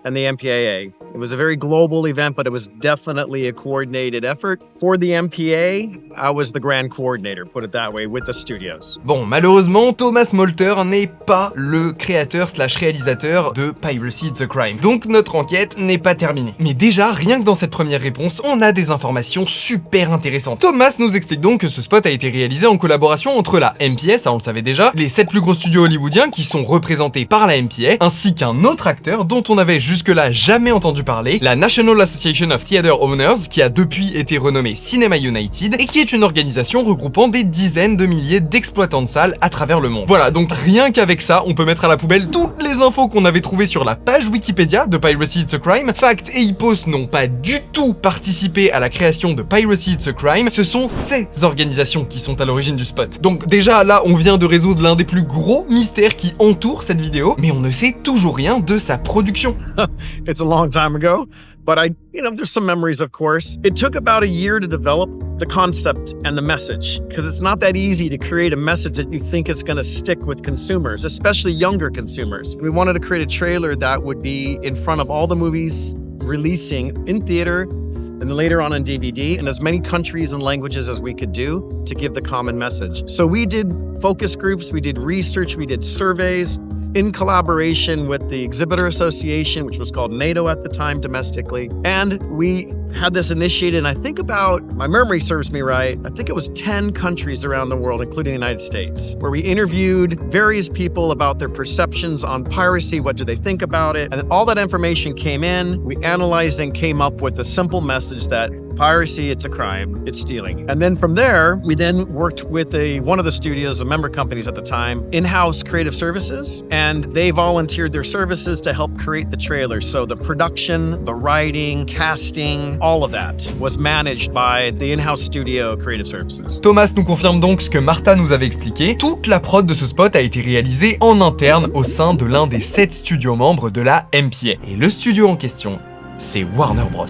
and the MPAA. It was a very global event, but it was definitely a coordinated effort. For the MPA, I was the grand coordinator, put it that way, with the studios. Bon, malheureusement, Thomas Molter n'est pas le créateur/réalisateur de Piracy It's a Crime. Donc notre enquête n'est pas terminée. Mais déjà, rien que dans cette première réponse, on a des informations super intéressantes. Thomas nous explique donc que ce spot a été réalisé en collaboration entre la MPA, ça on le savait déjà, les 7 plus gros studios hollywoodiens qui sont représentés par la MPA, ainsi qu'un autre acteur dont on avait jusque-là jamais entendu parler, la National Association of Theatre Owners, qui a depuis été renommée Cinema United, et qui est une organisation regroupant des dizaines de milliers d'exploitants de salles à travers le monde. Voilà, donc rien qu'avec ça, on peut mettre à la poubelle toutes les infos qu'on avait trouvées sur la page Wikipédia de Piracy It's a Crime. Fact et Hippos n'ont pas du tout participé à la création de Piracy It's a Crime, ce sont ces organisations qui sont à l'origine du spot. Donc déjà là, on vient de résoudre l'un des plus gros mystères qui entoure cette vidéo, mais on ne sait toujours rien de sa production. It's a long time ago, but there's some memories, of course. It took about a year to develop the concept and the message, because it's not that easy to create a message that you think is going to stick with consumers, especially younger consumers. We wanted to create a trailer that would be in front of all the movies releasing in theater and later on DVD in as many countries and languages as we could do to give the common message. So we did focus groups, we did research, we did surveys, in collaboration with the Exhibitor Association, which was called NATO at the time domestically. And we had this initiated, and I think about, my memory serves me right, I think it was 10 countries around the world, including the United States, where we interviewed various people about their perceptions on piracy, what do they think about it, and all that information came in, we analyzed and came up with a simple message that piracy, it's a crime, it's stealing. And then from there, we then worked with one of the studios, the member companies at the time, In-House Creative Services, and they volunteered their services to help create the trailer. So the production, the writing, casting, all of that was managed by the In-House Studio Creative Services. Thomas nous confirme donc ce que Martha nous avait expliqué. Toute la prod de ce spot a été réalisée en interne au sein de l'un des 7 studios membres de la MPA. Et le studio en question, c'est Warner Bros.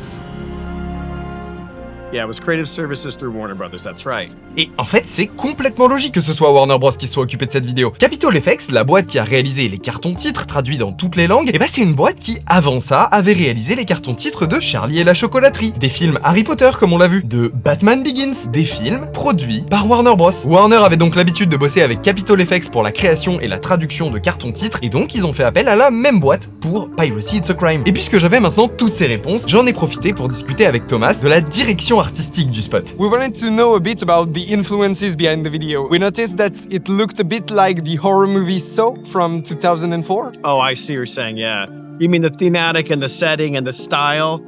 Yeah, it was creative services through Warner Brothers, that's right. Et en fait, c'est complètement logique que ce soit Warner Bros qui soit occupé de cette vidéo. Capitol FX, la boîte qui a réalisé les cartons-titres traduits dans toutes les langues, et bah c'est une boîte qui, avant ça, avait réalisé les cartons-titres de Charlie et la chocolaterie, des films Harry Potter comme on l'a vu, de Batman Begins, des films produits par Warner Bros. Warner avait donc l'habitude de bosser avec Capitol FX pour la création et la traduction de cartons-titres, et donc ils ont fait appel à la même boîte pour Piracy It's a Crime. Et puisque j'avais maintenant toutes ces réponses, j'en ai profité pour discuter avec Thomas de la direction artistique du spot. We wanted to know a bit about the influences behind the video. We noticed that it looked a bit like the horror movie Saw from 2004. Oh, I see what you're saying, yeah. You mean the thematic and the setting and the style?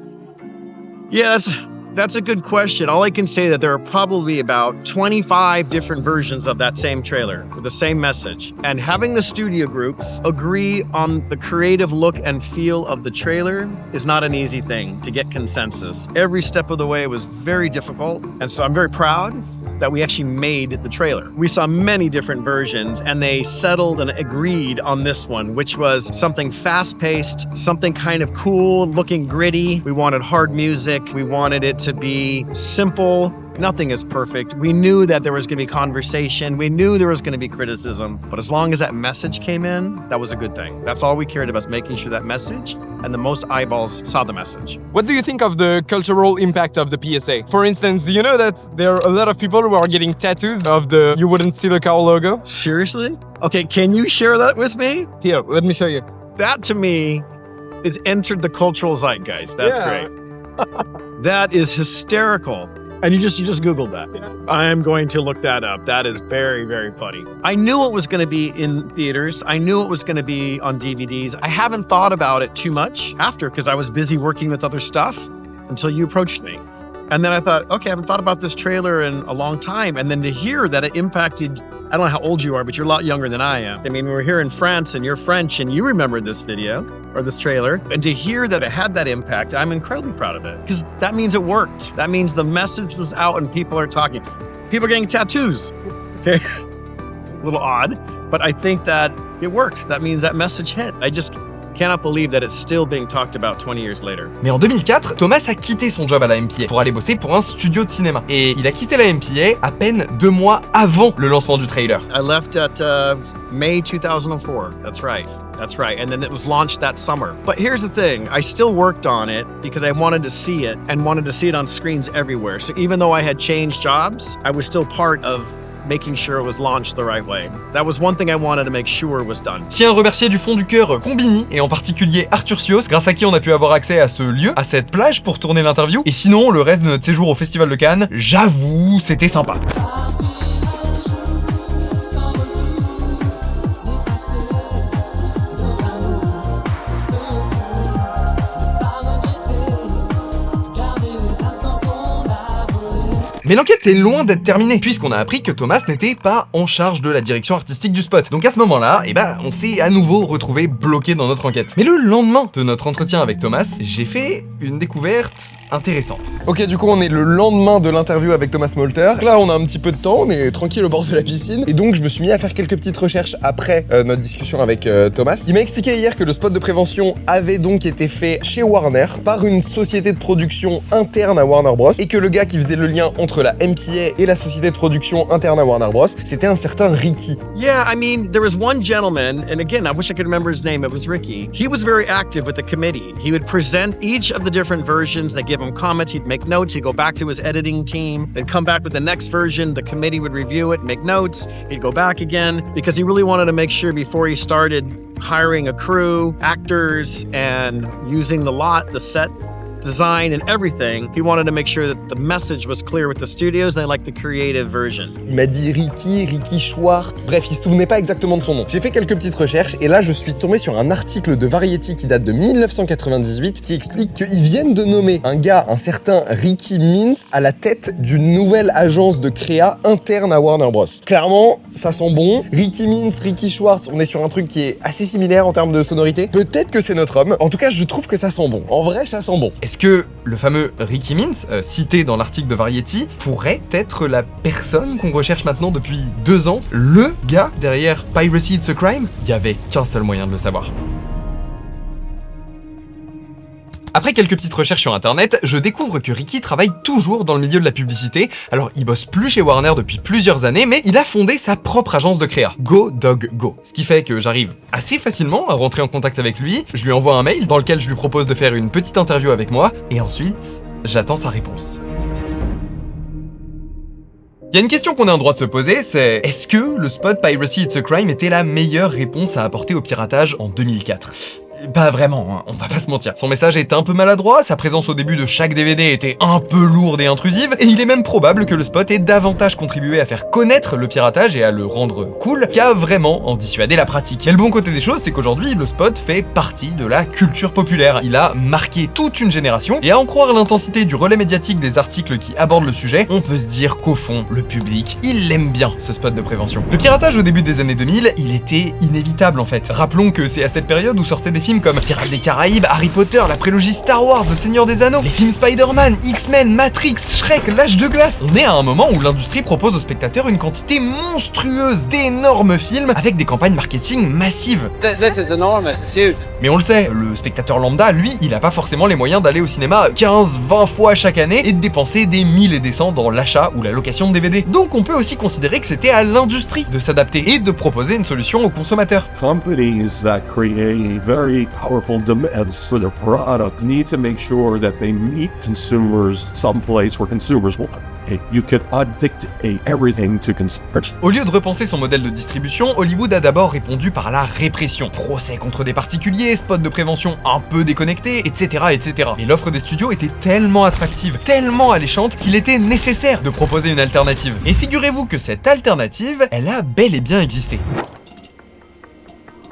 Yes, that's a good question. All I can say that there are probably about 25 different versions of that same trailer with the same message. And having the studio groups agree on the creative look and feel of the trailer is not an easy thing to get consensus. Every step of the way was very difficult, and so I'm very proud that we actually made the trailer. We saw many different versions and they settled and agreed on this one, which was something fast-paced, something kind of cool, looking gritty. We wanted hard music. We wanted it to be simple. Nothing is perfect. We knew that there was going to be conversation. We knew there was going to be criticism. But as long as that message came in, that was a good thing. That's all we cared about, making sure that message and the most eyeballs saw the message. What do you think of the cultural impact of the PSA? For instance, you know that there are a lot of people who are getting tattoos of the You Wouldn't See the Car logo? Seriously? Okay, can you share that with me? Here, let me show you. That to me is entered the cultural zeitgeist. That's great. That is hysterical. And you just Googled that. Yeah. I am going to look that up. That is very, very funny. I knew it was going to be in theaters. I knew it was going to be on DVDs. I haven't thought about it too much after because I was busy working with other stuff until you approached me. And then I thought, okay, I haven't thought about this trailer in a long time. And then to hear that it impacted, I don't know how old you are, but you're a lot younger than I am. I mean, we're here in France and you're French and you remembered this video or this trailer. And to hear that it had that impact, I'm incredibly proud of it because that means it worked. That means the message was out and people are talking. People are getting tattoos. Okay. A little odd, but I think that it worked. That means that message hit. I just cannot believe that it's still being talked about 20 years later. Mais en 2004, Thomas a quitté son job à la MPA pour aller bosser pour un studio de cinéma. Et il a quitté la MPA à peine 2 mois avant le lancement du trailer. I left at May 2004. That's right. That's right. And then it was launched that summer. But here's the thing. I still worked on it because I wanted to see it and wanted to see it on screens everywhere. So even though I had changed jobs, I was still part of making sure it was launched the right way. That was one thing I wanted to make sure was done. Tiens à remercier du fond du cœur Combini et en particulier Arthur Sios, grâce à qui on a pu avoir accès à ce lieu, à cette plage pour tourner l'interview. Et sinon, le reste de notre séjour au Festival de Cannes, j'avoue, c'était sympa. Mais l'enquête est loin d'être terminée, puisqu'on a appris que Thomas n'était pas en charge de la direction artistique du spot. Donc à ce moment-là, on s'est à nouveau retrouvé bloqué dans notre enquête. Mais le lendemain de notre entretien avec Thomas, j'ai fait une découverte intéressante. Ok, du coup on est le lendemain de l'interview avec Thomas Molter. Là on a un petit peu de temps, on est tranquille au bord de la piscine. Et donc je me suis mis à faire quelques petites recherches après notre discussion avec Thomas. Il m'a expliqué hier que le spot de prévention avait donc été fait chez Warner par une société de production interne à Warner Bros. Et que le gars qui faisait le lien entre la MPA et la société de production interne à Warner Bros, c'était un certain Ricky. Yeah, I mean, there was one gentleman, and again, I wish I could remember his name, it was Ricky. He was very active with the committee. He would present each of the different versions, they'd give him comments, he'd make notes, he'd go back to his editing team, they'd come back with the next version, the committee would review it, make notes, he'd go back again, because he really wanted to make sure before he started hiring a crew, actors, and using the lot, the set, design and everything, he wanted to make sure that the message was clear with the studios and they liked the creative version. Il m'a dit Ricky Schwartz, bref, il se souvenait pas exactement de son nom. J'ai fait quelques petites recherches et là je suis tombé sur un article de Variety qui date de 1998 qui explique qu'ils viennent de nommer un gars, un certain Ricky Mintz, à la tête d'une nouvelle agence de créa interne à Warner Bros. Clairement, ça sent bon. Ricky Mintz, Ricky Schwartz, on est sur un truc qui est assez similaire en termes de sonorité. Peut-être que c'est notre homme. En tout cas, je trouve que ça sent bon. En vrai, ça sent bon. Est-ce que le fameux Ricky Mintz, cité dans l'article de Variety, pourrait être la personne qu'on recherche maintenant depuis 2 ans, le gars derrière Piracy It's a Crime? Il y avait qu'un seul moyen de le savoir. Après quelques petites recherches sur internet, je découvre que Ricky travaille toujours dans le milieu de la publicité. Alors il bosse plus chez Warner depuis plusieurs années, mais il a fondé sa propre agence de créa, Go Dog Go. Ce qui fait que j'arrive assez facilement à rentrer en contact avec lui, je lui envoie un mail dans lequel je lui propose de faire une petite interview avec moi, et ensuite, j'attends sa réponse. Il y a une question qu'on a le droit de se poser, c'est est-ce que le spot Piracy It's a Crime était la meilleure réponse à apporter au piratage en 2004 ? Pas vraiment, hein, on va pas se mentir. Son message est un peu maladroit, sa présence au début de chaque DVD était un peu lourde et intrusive, et il est même probable que le spot ait davantage contribué à faire connaître le piratage et à le rendre cool qu'à vraiment en dissuader la pratique. Et le bon côté des choses, c'est qu'aujourd'hui, le spot fait partie de la culture populaire. Il a marqué toute une génération, et à en croire l'intensité du relais médiatique des articles qui abordent le sujet, on peut se dire qu'au fond, le public, il l'aime bien, ce spot de prévention. Le piratage au début des années 2000, il était inévitable en fait. Rappelons que c'est à cette période où sortaient des films comme Pirates des Caraïbes, Harry Potter, la prélogie Star Wars, Le Seigneur des Anneaux, les films Spider-Man, X-Men, Matrix, Shrek, L'Âge de Glace. On est à un moment où l'industrie propose aux spectateurs une quantité monstrueuse d'énormes films avec des campagnes marketing massives. This is enormous, it's huge. Mais on le sait, le spectateur lambda, lui, il a pas forcément les moyens d'aller au cinéma 15-20 fois chaque année et de dépenser des 1000 et des cents dans l'achat ou la location de DVD. Donc on peut aussi considérer que c'était à l'industrie de s'adapter et de proposer une solution aux consommateurs. Companies that create very powerful demands for their products need to make sure that they meet consumers someplace where consumers want. You cannot dictate everything to consumers. Au lieu de repenser son modèle de distribution, Hollywood a d'abord répondu par la répression. Procès contre des particuliers, spots de prévention un peu déconnectés, etc. etc. Et l'offre des studios était tellement attractive, tellement alléchante qu'il était nécessaire de proposer une alternative. Et figurez-vous que cette alternative, elle a bel et bien existé.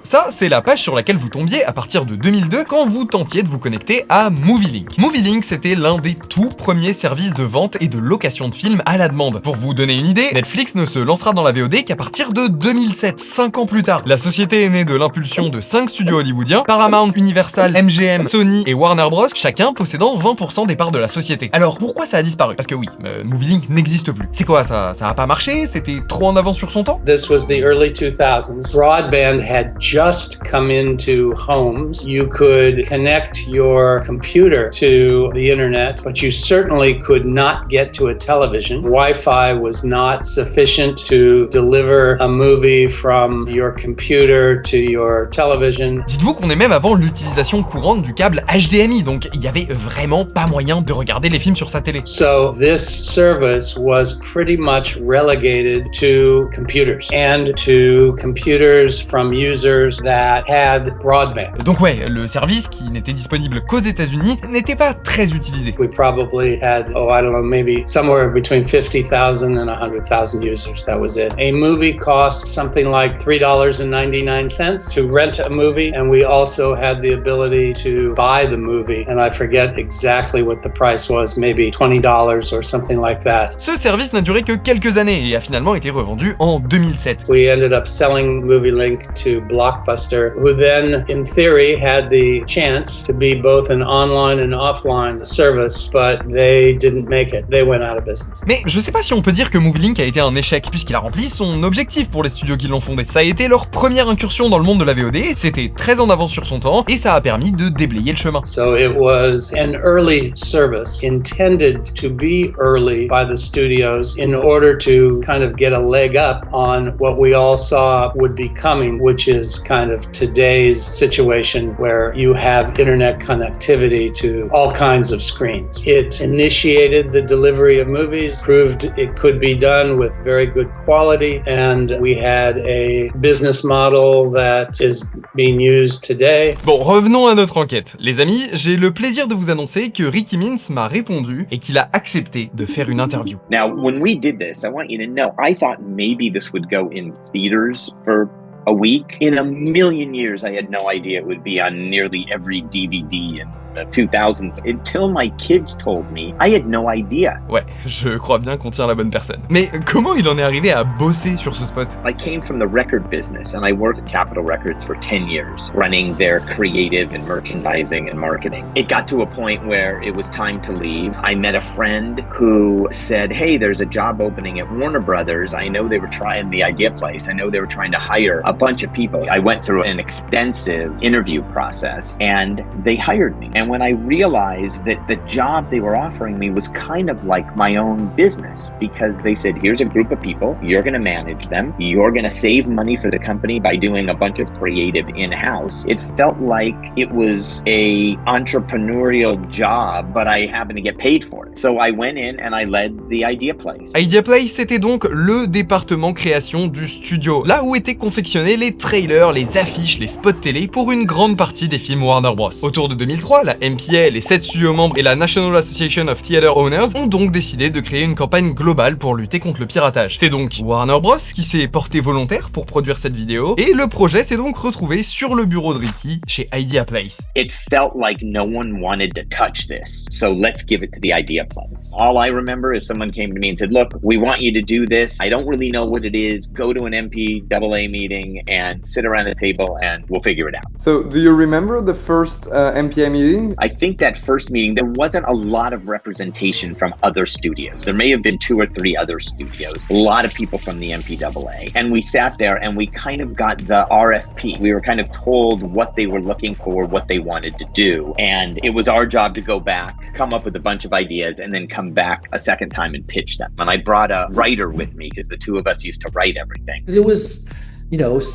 Ça, c'est la page sur laquelle vous tombiez à partir de 2002 quand vous tentiez de vous connecter à MovieLink. MovieLink, c'était l'un des tout premiers services de vente et de location de films à la demande. Pour vous donner une idée, Netflix ne se lancera dans la VOD qu'à partir de 2007, 5 ans plus tard. La société est née de l'impulsion de 5 studios hollywoodiens, Paramount, Universal, MGM, Sony et Warner Bros, chacun possédant 20% des parts de la société. Alors pourquoi ça a disparu? Parce que oui, MovieLink n'existe plus. C'est quoi, ça a pas marché? C'était trop en avance sur son temps? This was the early 2000s. Broadband had just come into homes. You could connect your computer to the internet, but you certainly could not get to a television. Wi-Fi was not sufficient to deliver a movie from your computer to your television. Dites-vous qu'on est même avant l'utilisation courante du câble HDMI, donc il y avait vraiment pas moyen de regarder les films sur sa télé. So this service was pretty much relegated to computers and to computers from users that had broadband. Donc ouais, le service qui n'était disponible qu'aux États-Unis n'était pas très utilisé. We probably had, I don't know, maybe somewhere between 50,000 and 100,000 users. That was it. A movie cost something like $3.99 to rent a movie, and we also had the ability to buy the movie. And I forget exactly what the price was, maybe $20 or something like that. Ce service n'a duré que quelques années et a finalement été revendu en 2007. We ended up selling MovieLink to Blockbuster, who then, in theory, had the chance to be both an online and offline service, but they didn't make it. They went out of business. Mais je sais pas si on peut dire que MovieLink a été un échec, puisqu'il a rempli son objectif pour les studios qui l'ont fondé. Ça a été leur première incursion dans le monde de la VOD, c'était très en avance sur son temps, et ça a permis de déblayer le chemin. So it was an early service intended to be early by the studios in order to kind of get a leg up on what we all saw would be coming, which is kind of today's situation where you have internet connectivity to all kinds of screens. It initiated the delivery of movies, proved it could be done with very good quality, and we had a business model that is being used today. Bon, revenons à notre enquête. Les amis, j'ai le plaisir de vous annoncer que Ricky Means m'a répondu et qu'il a accepté de faire une interview. Now, when we did this, I want you to know, I thought maybe this would go in theaters for a week. In a million years, I had no idea it would be on nearly every DVD in the 2000s. Until my kids told me, I had no idea. Ouais, je crois bien qu'on tient la bonne personne. Mais comment il en est arrivé à bosser sur ce spot? I came from the record business and I worked at Capitol Records for 10 years, running their creative and merchandising and marketing. It got to a point where it was time to leave. I met a friend who said, hey, there's a job opening at Warner Brothers. I know they were trying the Idea Place. I know they were trying to hire a bunch of people. I went through an extensive interview process and they hired me. And And when I realized that the job they were offering me was kind of like my own business, because they said, here's a group of people, you're going to manage them, you're going to save money for the company by doing a bunch of creative in-house. It felt like it was a entrepreneurial job, but I happened to get paid for it. So I went in and I led the Idea Place. Idea Place, c'était donc le département création du studio, là où étaient confectionnés les trailers, les affiches, les spots télé pour une grande partie des films Warner Bros. Autour de 2003, la MPA, les 7 studios membres et la National Association of Theatre Owners ont donc décidé de créer une campagne globale pour lutter contre le piratage. C'est donc Warner Bros qui s'est porté volontaire pour produire cette vidéo, et le projet s'est donc retrouvé sur le bureau de Ricky chez Idea Place. It felt like no one wanted to touch this, so let's give it to the Idea Place. All I remember is someone came to me and said, look, we want you to do this. I don't really know what it is. Go to an MPAA meeting and sit around a table and we'll figure it out. So, do you remember the first MPA meeting? I think that first meeting, there wasn't a lot of representation from other studios. There may have been 2 or 3 other studios, a lot of people from the MPAA. And we sat there and we kind of got the RFP. We were kind of told what they were looking for, what they wanted to do. And it was our job to go back, come up with a bunch of ideas, and then come back a second time and pitch them. And I brought a writer with me because the 2 of us used to write everything. It was,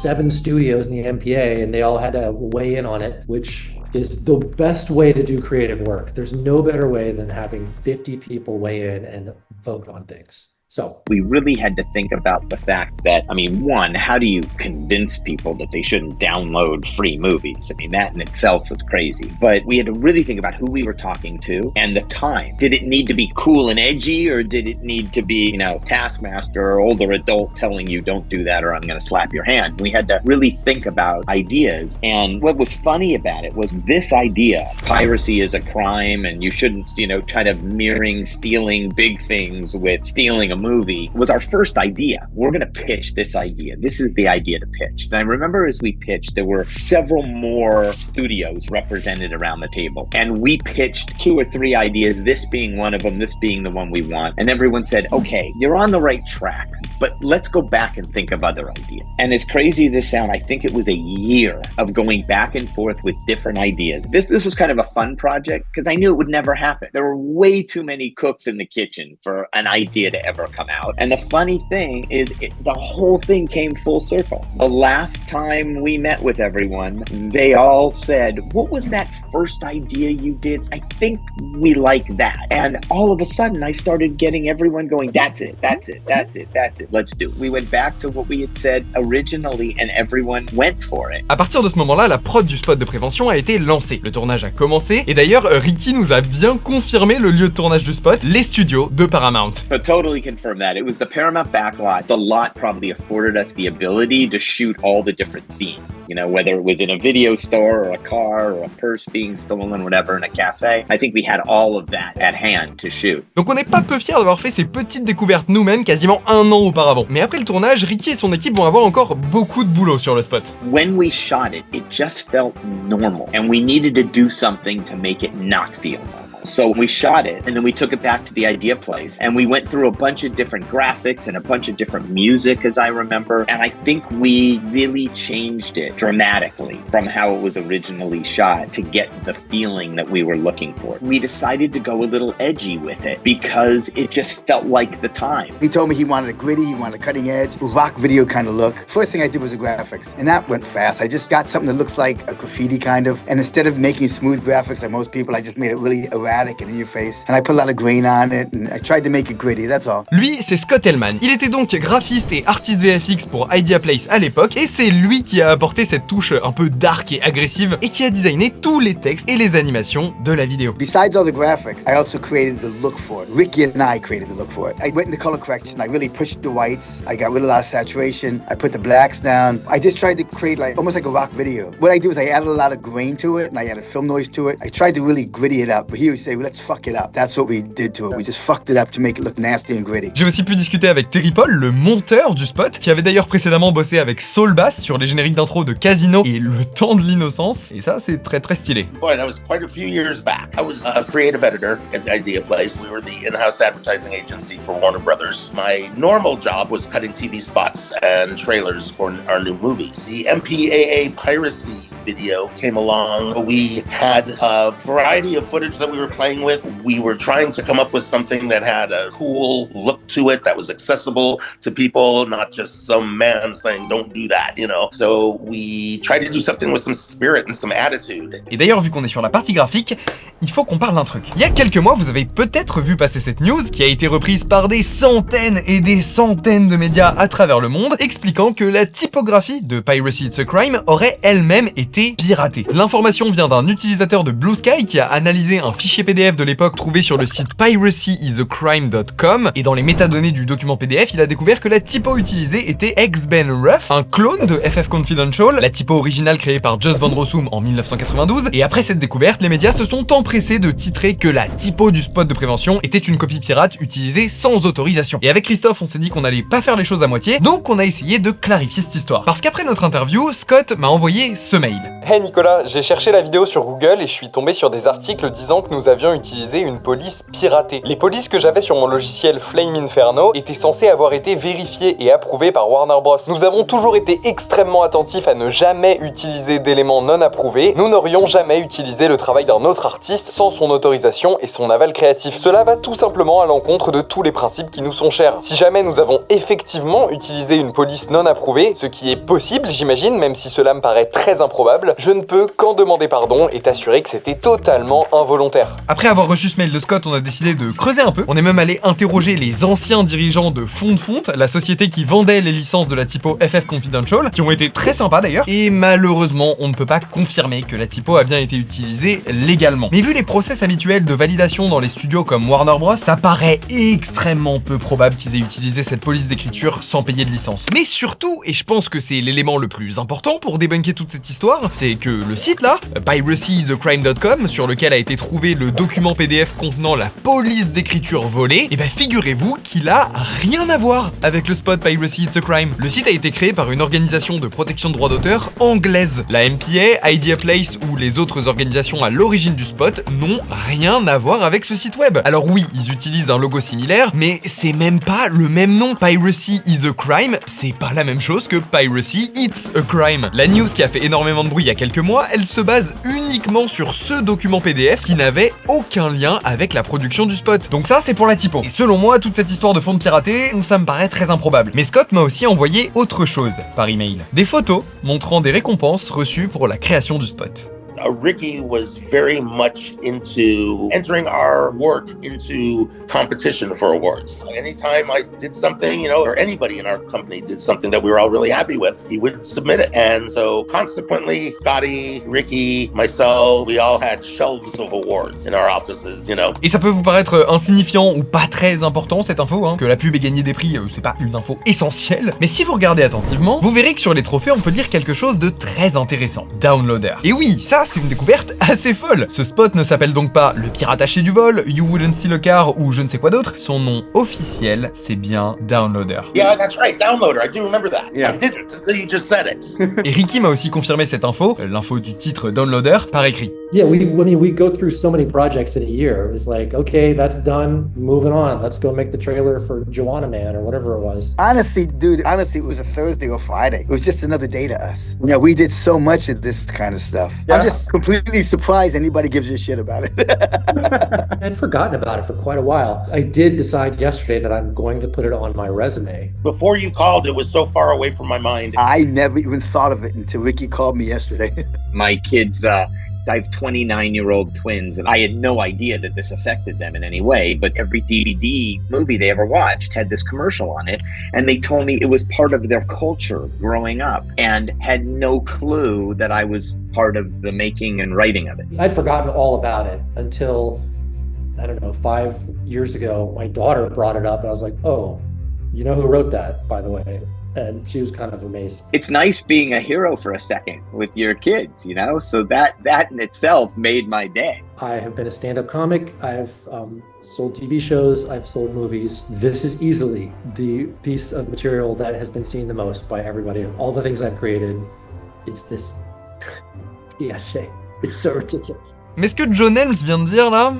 7 studios in the MPA, and they all had to weigh in on it, which is the best way to do creative work. There's no better way than having 50 people weigh in and vote on things. So we really had to think about the fact that, one, how do you convince people that they shouldn't download free movies? That in itself was crazy. But we had to really think about who we were talking to and the time. Did it need to be cool and edgy, or did it need to be, Taskmaster or older adult telling you don't do that or I'm going to slap your hand? We had to really think about ideas. And what was funny about it was this idea, piracy is a crime and you shouldn't, kind of mirroring stealing big things with stealing a movie, was our first idea. We're going to pitch this idea. This is the idea to pitch. And I remember as we pitched, there were several more studios represented around the table. And we pitched 2 or 3 ideas, this being one of them, this being the one we want. And everyone said, okay, you're on the right track, but let's go back and think of other ideas. And as crazy as this sounds, I think it was a year of going back and forth with different ideas. This was kind of a fun project because I knew it would never happen. There were way too many cooks in the kitchen for an idea to ever come out. And the funny thing is the whole thing came full circle. The last time we met with everyone, they all said, what was that first idea you did? I think we like that. And all of a sudden I started getting everyone going, that's it, let's do it. We went back to what we had said originally and everyone went for it. À partir de ce moment-là, la prod du spot de prévention a été lancée. Le tournage a commencé et d'ailleurs, Ricky nous a bien confirmé le lieu de tournage du spot, les studios de Paramount. So totally confirm that. It was the Paramount backlot. The lot probably afforded us the ability to shoot all the different scenes, whether it was in a video store or a car or a purse being stolen, whatever, in a cafe. I think we had all of that at hand to shoot. Donc on n'est pas peu fiers d'avoir fait ces petites découvertes nous-mêmes quasiment 1 an auparavant. Mais après le tournage, Ricky et son équipe vont avoir encore beaucoup de boulot sur le spot. When we shot it, it just felt normal. And we needed to do something to make it not feel normal. So we shot it and then we took it back to the Idea Place and we went through a bunch of different graphics and a bunch of different music, as I remember. And I think we really changed it dramatically from how it was originally shot to get the feeling that we were looking for. We decided to go a little edgy with it because it just felt like the time. He told me he wanted a gritty, he wanted a cutting edge, rock video kind of look. First thing I did was the graphics, and that went fast. I just got something that looks like a graffiti kind of, and instead of making smooth graphics like most people, I just made it really erratic and in your face, and I put a lot of grain on it, and I tried to make it gritty, that's all. Lui, c'est Scott Hellman. Il était donc graphiste et artiste VFX pour Idea Place à l'époque, et c'est lui qui a apporté cette touche un peu dark et agressive, et qui a designé tous les textes et les animations de la vidéo. Besides all the graphics, I also created the look for it. Ricky and I created the look for it. I went into color correction, I really pushed the whites, I got rid of a lot of saturation, I put the blacks down. I just tried to create almost like a rock video. What I do is I added a lot of grain to it, and I added film noise to it. I tried to really gritty it up, but he would say, well, let's fuck it up. That's what we did to it. We just fucked it up to make it look nasty and gritty. J'ai aussi pu discuter avec Terry Paul, le monteur du spot, qui avait d'ailleurs précédemment bossé avec Saul Bass sur les génériques d'intro de Casino et Le Temps de l'Innocence, et ça c'est très très stylé. Boy, that was quite a few years back. I was a creative editor at Idea Place. We were the in-house advertising agency for Warner Brothers. My normal job was cutting TV spots and trailers for our new movies. The MPAA piracy video came along. We had a variety of footage that we were playing with. We were trying to come up with something that had a cool look to it, that was accessible to people, not just some man saying don't do that, you know. So we tried to do something with some spirit and some attitude. Et d'ailleurs, vu qu'on est sur la partie graphique, il faut qu'on parle d'un truc. Il y a quelques mois, vous avez peut-être vu passer cette news qui a été reprise par des centaines et des centaines de médias à travers le monde, expliquant que la typographie de Piracy It's a Crime aurait elle-même été piratée. L'information vient d'un utilisateur de Blue Sky qui a analysé un fichier PDF de l'époque trouvé sur le site piracyisAcrime.com, et dans les métadonnées du document PDF, il a découvert que la typo utilisée était X-Ben Ruff, un clone de FF Confidential, la typo originale créée par Just Van Rossum en 1992, et après cette découverte, les médias se sont empressés de titrer que la typo du spot de prévention était une copie pirate utilisée sans autorisation. Et avec Christophe, on s'est dit qu'on allait pas faire les choses à moitié, donc on a essayé de clarifier cette histoire. Parce qu'après notre interview, Scott m'a envoyé ce mail. Hey Nicolas, j'ai cherché la vidéo sur Google et je suis tombé sur des articles disant que nous avions utilisé une police piratée. Les polices que j'avais sur mon logiciel Flame Inferno étaient censées avoir été vérifiées et approuvées par Warner Bros. Nous avons toujours été extrêmement attentifs à ne jamais utiliser d'éléments non approuvés. Nous n'aurions jamais utilisé le travail d'un autre artiste sans son autorisation et son aval créatif. Cela va tout simplement à l'encontre de tous les principes qui nous sont chers. Si jamais nous avons effectivement utilisé une police non approuvée, ce qui est possible, j'imagine, même si cela me paraît très improbable, je ne peux qu'en demander pardon et t'assurer que c'était totalement involontaire. Après avoir reçu ce mail de Scott, on a décidé de creuser un peu. On est même allé interroger les anciens dirigeants de Fond, la société qui vendait les licences de la typo FF Confidential, qui ont été très sympas d'ailleurs, et malheureusement, on ne peut pas confirmer que la typo a bien été utilisée légalement. Mais vu les process habituels de validation dans les studios comme Warner Bros, ça paraît extrêmement peu probable qu'ils aient utilisé cette police d'écriture sans payer de licence. Mais surtout, et je pense que c'est l'élément le plus important pour débunker toute cette histoire, c'est que le site là, piracyisAcrime.com, sur lequel a été trouvé le document PDF contenant la police d'écriture volée, et ben figurez-vous qu'il a rien à voir avec le spot Piracy It's a Crime. Le site a été créé par une organisation de protection de droits d'auteur anglaise. La MPA, Idea Place ou les autres organisations à l'origine du spot n'ont rien à voir avec ce site web. Alors oui, ils utilisent un logo similaire, mais c'est même pas le même nom. Piracy is a Crime, c'est pas la même chose que Piracy It's a Crime. La news qui a fait énormément de bruit il y a quelques mois, elle se base uniquement sur ce document PDF qui n'avait aucun lien avec la production du spot. Donc ça, c'est pour la typo. Et selon moi, toute cette histoire de fonds piraté, ça me paraît très improbable. Mais Scott m'a aussi envoyé autre chose par email. Des photos montrant des récompenses reçues pour la création du spot. Ricky was very much into entering our work into competition for awards. Anytime I did something, you know, or anybody in our company did something that we were all really happy with, he would submit it. And so consequently, Scotty, Ricky, myself, we all had shelves of awards in our offices, you know. Et ça peut vous paraître insignifiant ou pas très important cette info, hein, que la pub ait gagné des prix, c'est pas une info essentielle. Mais si vous regardez attentivement, vous verrez que sur les trophées, on peut lire quelque chose de très intéressant. Downloader. Et oui, ça c'est une découverte assez folle. Ce spot ne s'appelle donc pas le pirate haché du vol, You Wouldn't Steal a Car ou je ne sais quoi d'autre. Son nom officiel, c'est bien Downloader. Yeah, that's right, Downloader. I do remember that. Yeah. I didn't until you just said it. Et Ricky m'a aussi confirmé cette info, l'info du titre Downloader, par écrit. Yeah, we go through so many projects in a year. It's like, okay, that's done, moving on. Let's go make the trailer for Joanna Man or whatever it was. Honestly, dude, it was a Thursday or Friday. It was just another day to us. You know, we did so much of this kind of stuff. Yeah. I'm just completely surprised anybody gives a shit about it. I'd forgotten about it for quite a while. I did decide yesterday that I'm going to put it on my resume. Before you called, it was so far away from my mind. I never even thought of it until Ricky called me yesterday. My kids, I have 29-year-old twins, and I had no idea that this affected them in any way, but every DVD movie they ever watched had this commercial on it, and they told me it was part of their culture growing up, and had no clue that I was part of the making and writing of it. I'd forgotten all about it until, I don't know, 5 years ago, my daughter brought it up, and I was like, oh, you know who wrote that, by the way? And she was kind of amazed. It's nice being a hero for a second with your kids, you know? So that in itself made my day. I have been a stand-up comic. I've sold TV shows. I've sold movies. This is easily the piece of material that has been seen the most by everybody. All the things I've created, it's this PSA. It's so ridiculous. Mais ce que John Helms vient de dire là,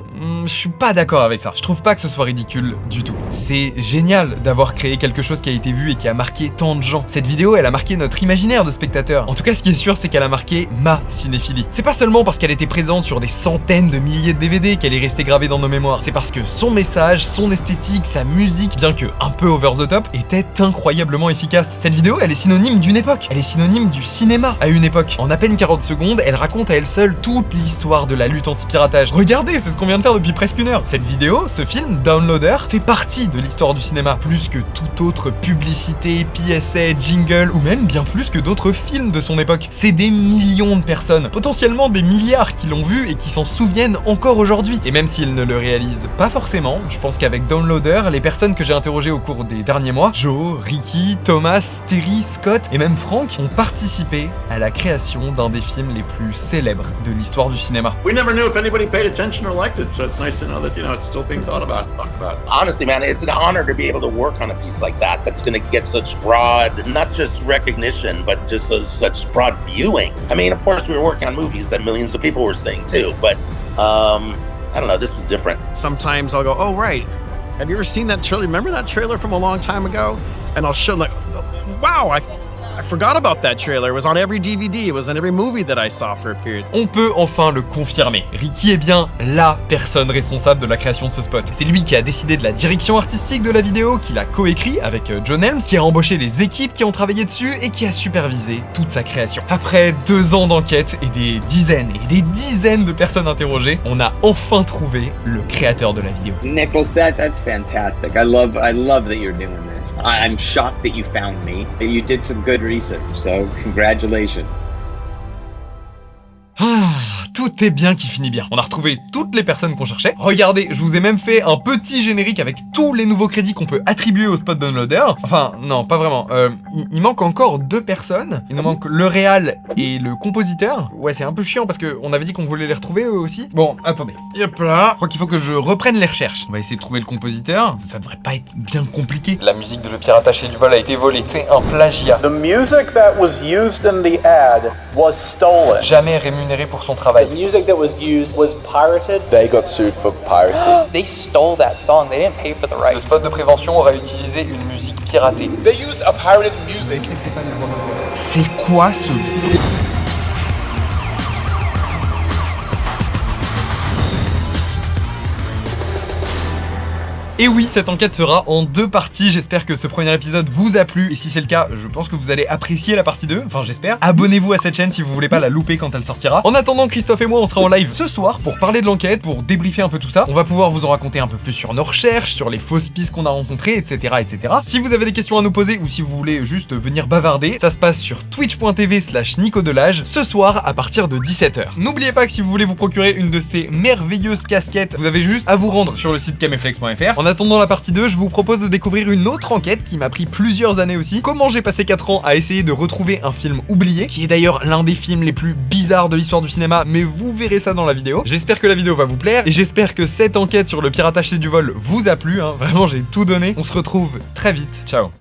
je suis pas d'accord avec ça. Je trouve pas que ce soit ridicule du tout. C'est génial d'avoir créé quelque chose qui a été vu et qui a marqué tant de gens. Cette vidéo, elle a marqué notre imaginaire de spectateurs. En tout cas, ce qui est sûr, c'est qu'elle a marqué ma cinéphilie. C'est pas seulement parce qu'elle était présente sur des centaines de milliers de DVD qu'elle est restée gravée dans nos mémoires. C'est parce que son message, son esthétique, sa musique, bien que un peu over the top, était incroyablement efficace. Cette vidéo, elle est synonyme d'une époque. Elle est synonyme du cinéma à une époque. En à peine 40 secondes, elle raconte à elle seule toute l'histoire de la lutte anti-piratage. Regardez, c'est ce qu'on vient de faire depuis presque une heure. Cette vidéo, ce film, Downloader, fait partie de l'histoire du cinéma, plus que toute autre publicité, PSA, jingle, ou même bien plus que d'autres films de son époque. C'est des millions de personnes, potentiellement des milliards qui l'ont vu et qui s'en souviennent encore aujourd'hui. Et même s'ils ne le réalisent pas forcément, je pense qu'avec Downloader, les personnes que j'ai interrogées au cours des derniers mois, Joe, Ricky, Thomas, Terry, Scott et même Frank, ont participé à la création d'un des films les plus célèbres de l'histoire du cinéma. We never knew if anybody paid attention or liked it, so it's nice to know that, it's still being thought about, talked about. Honestly, man, it's an honor to be able to work on a piece like that that's going to get such broad, not just recognition, but just such broad viewing. I mean, of course, we were working on movies that millions of people were seeing too, but I don't know, this was different. Sometimes I'll go, oh, right. Have you ever seen that trailer? Remember that trailer from a long time ago? And I'll show like, wow, I forgot about that trailer. It was on every DVD. It was in every movie that I saw for a period. On peut enfin le confirmer. Ricky est bien LA personne responsable de la création de ce spot. C'est lui qui a décidé de la direction artistique de la vidéo, qui l'a coécrit avec John Helms, qui a embauché les équipes qui ont travaillé dessus et qui a supervisé toute sa création. Après 2 ans d'enquête et des dizaines de personnes interrogées, on a enfin trouvé le créateur de la vidéo. Nicholas, that's fantastic. I love that you're doing this. I'm shocked that you found me. You did some good research, so congratulations. Tout est bien qui finit bien. On a retrouvé toutes les personnes qu'on cherchait. Regardez, je vous ai même fait un petit générique avec tous les nouveaux crédits qu'on peut attribuer au spot Downloader. Enfin, non, pas vraiment. Il manque encore 2 personnes. Il nous manque le réal et le compositeur. Ouais, c'est un peu chiant parce qu'on avait dit qu'on voulait les retrouver eux aussi. Bon, attendez. Hop là. Je crois qu'il faut que je reprenne les recherches. On va essayer de trouver le compositeur. Ça devrait pas être bien compliqué. La musique de Le Piratage chez Duval a été volée. C'est un plagiat. The music that was used in the ad was stolen. Jamais rémunéré pour son travail. The music that was used was pirated. They got sued for piracy. They stole that song. They didn't pay for the rights. Le spot de prévention aura utilisé une musique piratée. They used a pirated music. C'est quoi ce... Et oui, cette enquête sera en 2 parties, j'espère que ce premier épisode vous a plu, et si c'est le cas, je pense que vous allez apprécier la partie 2, enfin j'espère. Abonnez-vous à cette chaîne si vous voulez pas la louper quand elle sortira. En attendant, Christophe et moi, on sera en live ce soir pour parler de l'enquête, pour débriefer un peu tout ça. On va pouvoir vous en raconter un peu plus sur nos recherches, sur les fausses pistes qu'on a rencontrées, etc., etc. Si vous avez des questions à nous poser, ou si vous voulez juste venir bavarder, ça se passe sur twitch.tv/nicodelage, ce soir à partir de 17h. N'oubliez pas que si vous voulez vous procurer une de ces merveilleuses casquettes, vous avez juste à vous rendre sur le site cameflex.fr. En attendant la partie 2, je vous propose de découvrir une autre enquête qui m'a pris plusieurs années aussi. Comment j'ai passé 4 ans à essayer de retrouver un film oublié, qui est d'ailleurs l'un des films les plus bizarres de l'histoire du cinéma, mais vous verrez ça dans la vidéo. J'espère que la vidéo va vous plaire, et j'espère que cette enquête sur le piratage chez Duval vous a plu, hein. Vraiment j'ai tout donné. On se retrouve très vite, ciao.